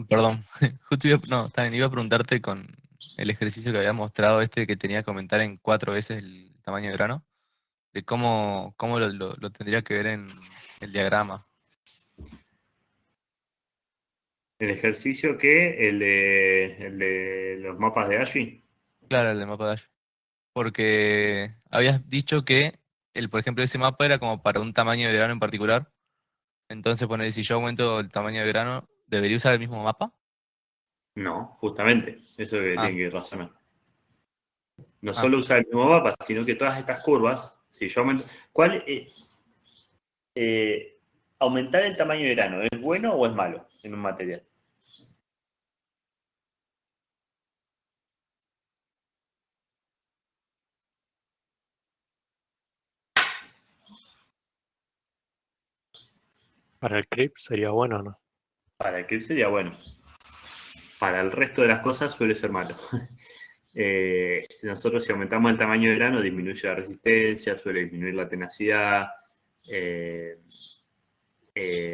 Speaker 3: Perdón. Justo iba a preguntarte con el ejercicio que había mostrado que tenía que aumentar en 4 veces el tamaño de grano, de cómo lo tendría que ver en el diagrama.
Speaker 2: ¿El ejercicio qué? ¿El de los mapas de Ashby?
Speaker 3: Claro, el de mapa de Ash. porque habías dicho que, por ejemplo, ese mapa era como para un tamaño de grano en particular. Entonces, poner, si yo aumento el tamaño de grano, ¿debería usar el mismo mapa?
Speaker 2: No, justamente, eso es lo que
Speaker 3: Ah,
Speaker 2: tienen que razonar. No
Speaker 3: ah.
Speaker 2: solo usar el mismo mapa, sino que todas estas curvas, si yo aumento... ¿Aumentar el tamaño de grano es bueno o es malo en un material?
Speaker 8: Para el clip sería bueno, ¿no?
Speaker 2: Para el clip sería bueno. Para el resto de las cosas suele ser malo. Nosotros si aumentamos el tamaño de grano disminuye la resistencia, suele disminuir la tenacidad.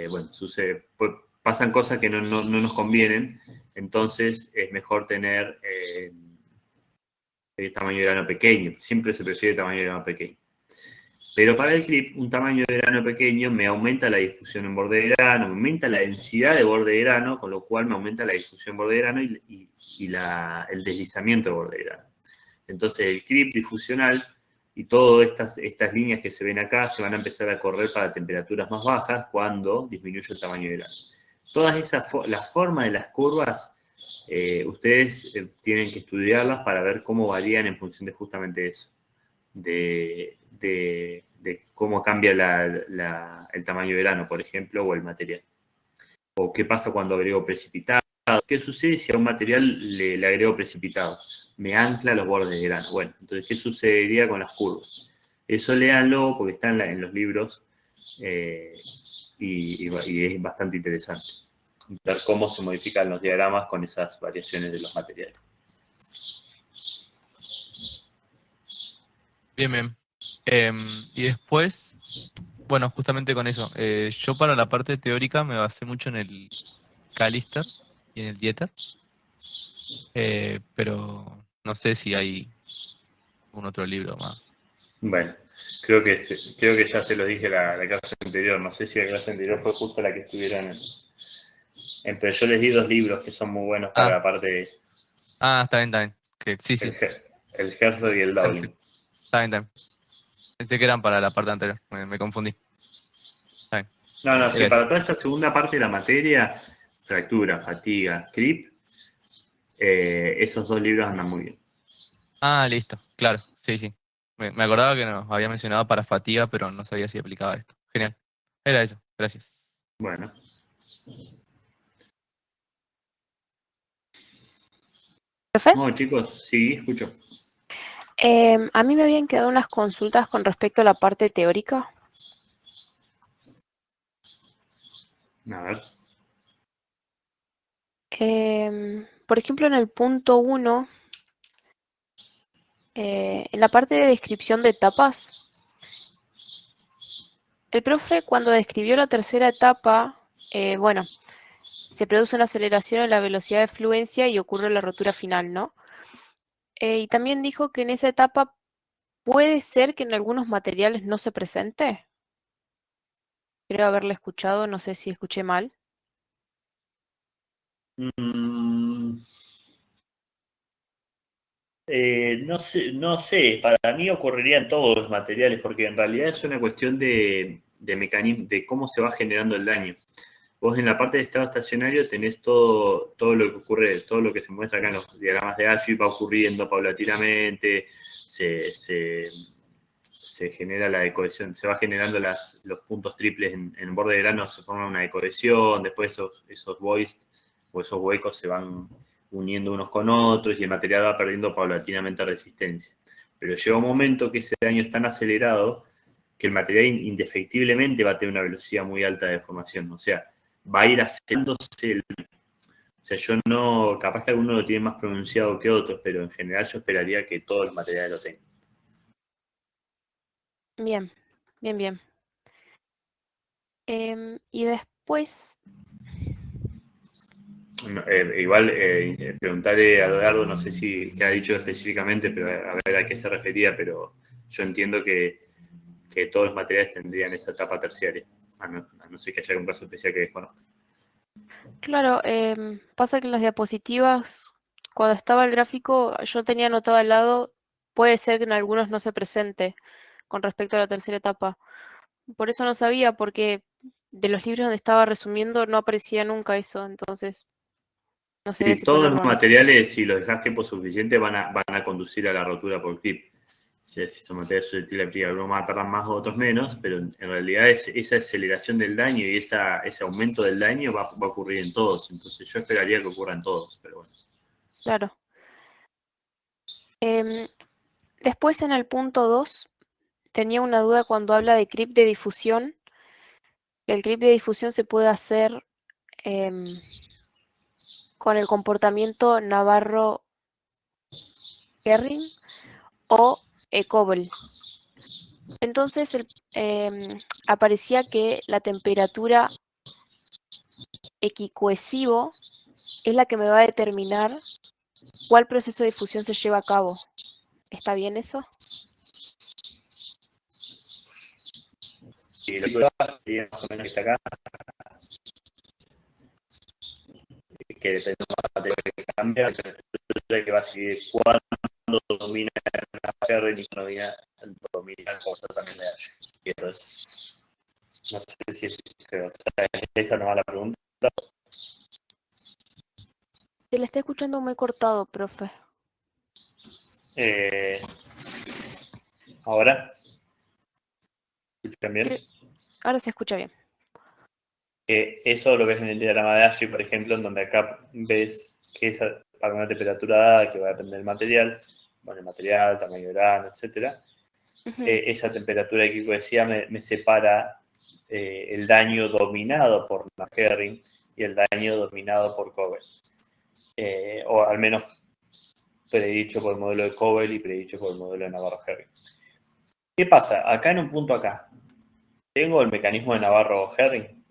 Speaker 2: Bueno, sucede, pues, pasan cosas que no nos convienen, entonces es mejor tener el tamaño de grano pequeño. Siempre se prefiere el tamaño de grano pequeño. Pero para el clip, un tamaño de grano pequeño me aumenta la difusión en borde de grano, me aumenta la densidad de borde de grano, con lo cual me aumenta la difusión en borde de grano y el deslizamiento de borde de grano. Entonces el clip difusional y todas estas líneas que se ven acá se van a empezar a correr para temperaturas más bajas cuando disminuye el tamaño de grano. Todas las formas de las curvas, ustedes tienen que estudiarlas para ver cómo varían en función de justamente eso. De cómo cambia el tamaño de grano, por ejemplo, o el material. O qué pasa cuando agrego precipitado. ¿Qué sucede si a un material le agrego precipitado? Me ancla los bordes de grano. Bueno, entonces, ¿qué sucedería con las curvas? Eso léanlo porque está en los libros y es bastante interesante ver cómo se modifican los diagramas con esas variaciones de los materiales.
Speaker 3: Bien, bien. Y después, bueno, justamente con eso, yo para la parte teórica me basé mucho en el Calister y en el Dieter, pero no sé si hay un otro libro más.
Speaker 2: Bueno, creo que ya se lo dije la clase anterior. No sé si la clase anterior fue justo la que estuvieron pero yo les di 2 libros que son muy buenos para la parte de
Speaker 3: Está bien, está bien. Que, sí, sí.
Speaker 2: el Herzog y el Dowling.
Speaker 3: Está bien, está bien. Pensé que eran para la parte anterior, me confundí. Está bien.
Speaker 2: No, sí, para toda esta segunda parte de la materia, fractura, fatiga, creep, esos 2 libros andan muy bien.
Speaker 3: Listo, claro, sí, sí. Me acordaba que nos había mencionado para fatiga, pero no sabía si aplicaba esto. Genial. Era eso, gracias.
Speaker 2: Bueno.
Speaker 1: ¿Profe?
Speaker 2: No, chicos, sí, escucho.
Speaker 1: A mí me habían quedado unas consultas con respecto a la parte teórica.
Speaker 2: A ver.
Speaker 1: Por ejemplo, en el punto 1, en la parte de descripción de etapas, el profe cuando describió la tercera etapa, bueno, se produce una aceleración en la velocidad de fluencia y ocurre la rotura final, ¿no? Y también dijo que en esa etapa puede ser que en algunos materiales no se presente. Creo haberle escuchado, no sé si escuché mal.
Speaker 2: No sé, para mí ocurriría en todos los materiales, porque en realidad es una cuestión de mecanismo, de cómo se va generando el daño. Vos en la parte de estado estacionario tenés todo lo que ocurre, todo lo que se muestra acá en los diagramas de Alfie va ocurriendo paulatinamente, se genera la decohesión, se va generando los puntos triples en el borde de grano, se forma una decohesión, después esos voids o esos huecos se van uniendo unos con otros y el material va perdiendo paulatinamente resistencia. Pero llega un momento que ese daño es tan acelerado que el material indefectiblemente va a tener una velocidad muy alta de deformación, o sea, va a ir acelerándose el daño. O sea, yo no, capaz que alguno lo tiene más pronunciado que otros, pero en general yo esperaría que todos los materiales lo tengan.
Speaker 1: Bien, bien, bien. Y después,
Speaker 2: Igual preguntarle a Eduardo, no sé si qué ha dicho específicamente, pero a ver a qué se refería, pero yo entiendo que todos los materiales tendrían esa etapa terciaria, a no ser que haya un caso especial que desconozca.
Speaker 1: claro, pasa que en las diapositivas, cuando estaba el gráfico, yo tenía anotado al lado puede ser que en algunos no se presente con respecto a la tercera etapa. Por eso no sabía, porque de los libros donde estaba resumiendo no aparecía nunca eso, entonces no sabía
Speaker 2: Sí,
Speaker 1: si
Speaker 2: todos los
Speaker 1: ponerlo o no.
Speaker 2: materiales, si los dejas tiempo suficiente, van a conducir a la rotura por clip. Si son materiales susceptibles de aplicar, algunos van a tardar más o otros menos, pero en realidad esa aceleración del daño y ese aumento del daño va a ocurrir en todos. Entonces yo esperaría que ocurra en todos, pero bueno.
Speaker 1: Claro. Después en el punto 2 tenía una duda cuando habla de creep de difusión. El creep de difusión se puede hacer con el comportamiento Navarro-Herring o Cobble. Entonces aparecía que la temperatura equicohesivo es la que me va a determinar cuál proceso de difusión se lleva a cabo. ¿Está bien eso?
Speaker 2: Y lo que sería más o menos que está acá, que depende de la materia que cambia, la temperatura que va a seguir cuando domina la Herring y cuando domina el cosa también de Ash. Y entonces, no sé si es que, o sea, esa no es la pregunta.
Speaker 1: Se le está escuchando muy cortado, profe.
Speaker 2: Ahora, ¿escuchan bien?
Speaker 1: Ahora se escucha bien.
Speaker 2: Eso lo ves en el diagrama de ASCII, por ejemplo, en donde acá ves que es para una temperatura dada que va a depender del material, bueno, el material, tamaño de grano, etc. Esa temperatura que decía me separa el daño dominado por Herring y el daño dominado por Cobble. O al menos predicho por el modelo de Cobble y predicho por el modelo de Navarro-Herring. ¿Qué pasa? Acá en un punto acá, ¿tengo el mecanismo de Navarro-Herring?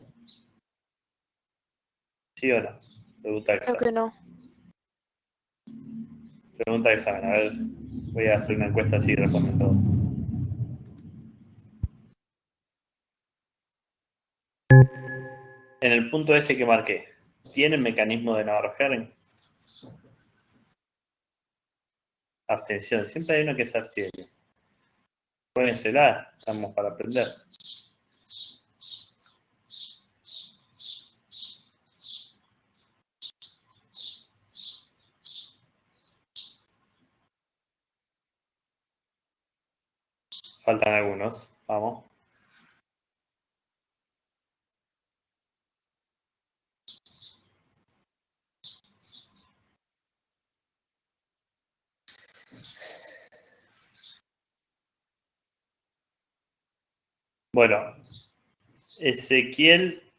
Speaker 2: ¿Sí o no? Pregunta
Speaker 1: Creo que no.
Speaker 2: Pregunta de examen. A ver, voy a hacer una encuesta así y responden todo. En el punto ese que marqué, ¿tiene mecanismo de Navarro-Herring? Abstención. Siempre hay uno que se abstiene. Juéguensela, estamos para aprender. Faltan algunos. Vamos. Bueno, Ezequiel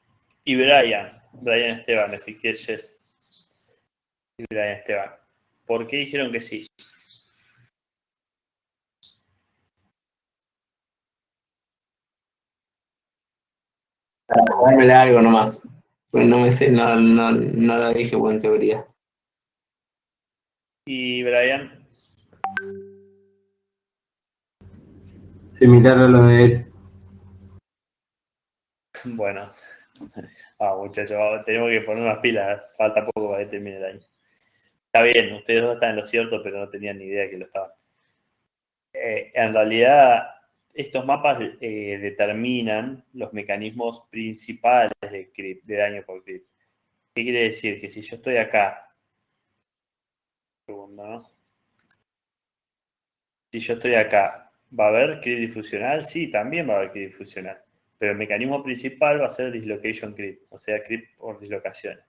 Speaker 2: y Brian. Brian Esteban, Ezequiel Yes y Brian Esteban. ¿Por qué dijeron que sí?
Speaker 6: Dármele algo nomás. Pues no me sé, no lo dije con seguridad.
Speaker 2: Y Brian,
Speaker 4: Similar a lo de él.
Speaker 2: bueno. Muchachos, tenemos que poner unas pilas. Falta poco para que termine el año. Está bien, ustedes dos están en lo cierto, pero no tenían ni idea que lo estaban. En realidad, estos mapas determinan los mecanismos principales de creep, de daño por creep. ¿Qué quiere decir? Que si yo estoy acá, segundo, ¿no? Si yo estoy acá, ¿va a haber creep difusional? Sí, también va a haber creep difusional. Pero el mecanismo principal va a ser dislocation creep, o sea, creep por dislocaciones.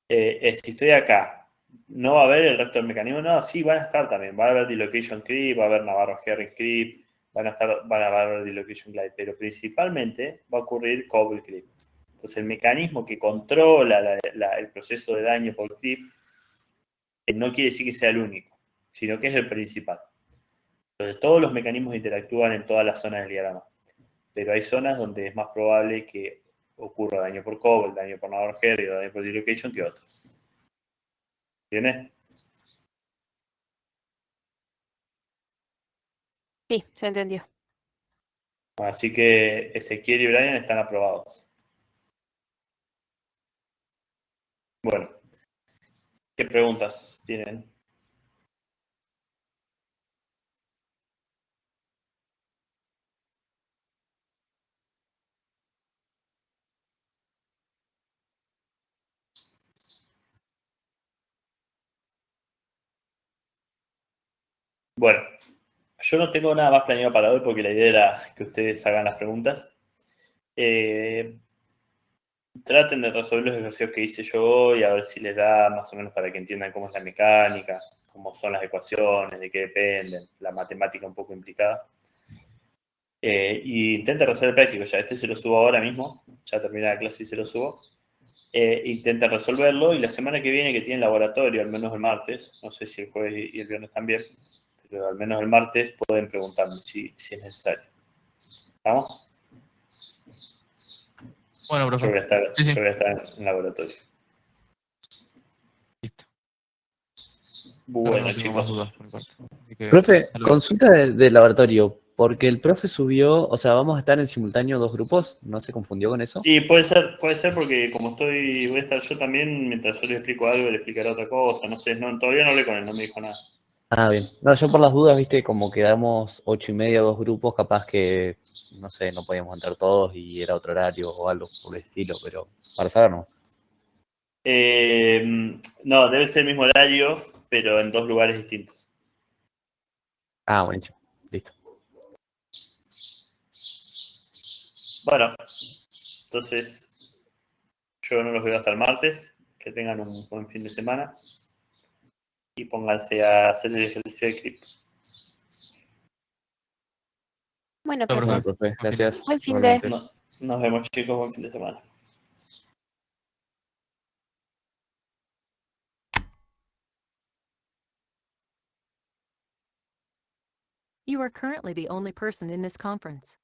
Speaker 2: Si estoy acá, ¿no va a haber el resto del mecanismo? No, sí, van a estar también. Va a haber dislocation creep, va a haber Navarro-Herring creep, van a haber dislocation glide, pero principalmente va a ocurrir Cobble creep. Entonces, el mecanismo que controla el proceso de daño por creep no quiere decir que sea el único, sino que es el principal. Entonces, todos los mecanismos interactúan en todas las zonas del diagrama, pero hay zonas donde es más probable que ocurra daño por Cobble, daño por Navarro-Herring o daño por dislocation que otros. ¿Entiendes?
Speaker 1: Sí, se entendió.
Speaker 2: Así que Ezequiel y Brian están aprobados. Bueno, ¿qué preguntas tienen? Bueno, yo no tengo nada más planeado para hoy porque la idea era que ustedes hagan las preguntas. Traten de resolver los ejercicios que hice yo hoy, a ver si les da más o menos para que entiendan cómo es la mecánica, cómo son las ecuaciones, de qué dependen, la matemática un poco implicada. Y intenten resolver el práctico, ya se lo subo ahora mismo, ya termina la clase y se lo subo. Intenten resolverlo y la semana que viene que tienen laboratorio, al menos el martes, no sé si el jueves y el viernes también, pero al menos el martes pueden preguntarme si es necesario. ¿Vamos?
Speaker 3: Bueno,
Speaker 2: Yo
Speaker 3: profe.
Speaker 2: voy a estar,
Speaker 3: Sí, sí.
Speaker 2: yo voy a estar en laboratorio.
Speaker 3: Listo.
Speaker 2: Bueno,
Speaker 3: No tengo más dudas
Speaker 2: chicos.
Speaker 3: por mi parte. Así que,
Speaker 9: Profe,
Speaker 3: hasta luego.
Speaker 9: consulta del laboratorio, porque el profe subió, o sea, vamos a estar en simultáneo 2 grupos, ¿no se confundió con eso?
Speaker 2: Y puede ser porque como voy a estar yo también, mientras yo le explico algo, le explicaré otra cosa, no sé, todavía no hablé con él, no me dijo nada.
Speaker 9: Ah, bien. No, yo por las dudas, viste, como quedamos 8:30, 2 grupos, capaz que, no sé, no podíamos entrar todos y era otro horario o algo por el estilo, pero para sabernos.
Speaker 2: No, debe ser el mismo horario, pero en 2 lugares distintos.
Speaker 9: Ah, buenísimo. Listo.
Speaker 2: Bueno, entonces yo no los veo hasta el martes. Que tengan un buen fin de semana. Y pónganse a hacer el ejercicio de cripto.
Speaker 1: Bueno,
Speaker 3: Chao,
Speaker 1: profe.
Speaker 9: Bueno,
Speaker 3: profe.
Speaker 9: profe, gracias.
Speaker 1: Buen fin de.
Speaker 9: Igualmente.
Speaker 2: Nos vemos, chicos. Buen fin de semana.
Speaker 10: You are currently the only person in this conference.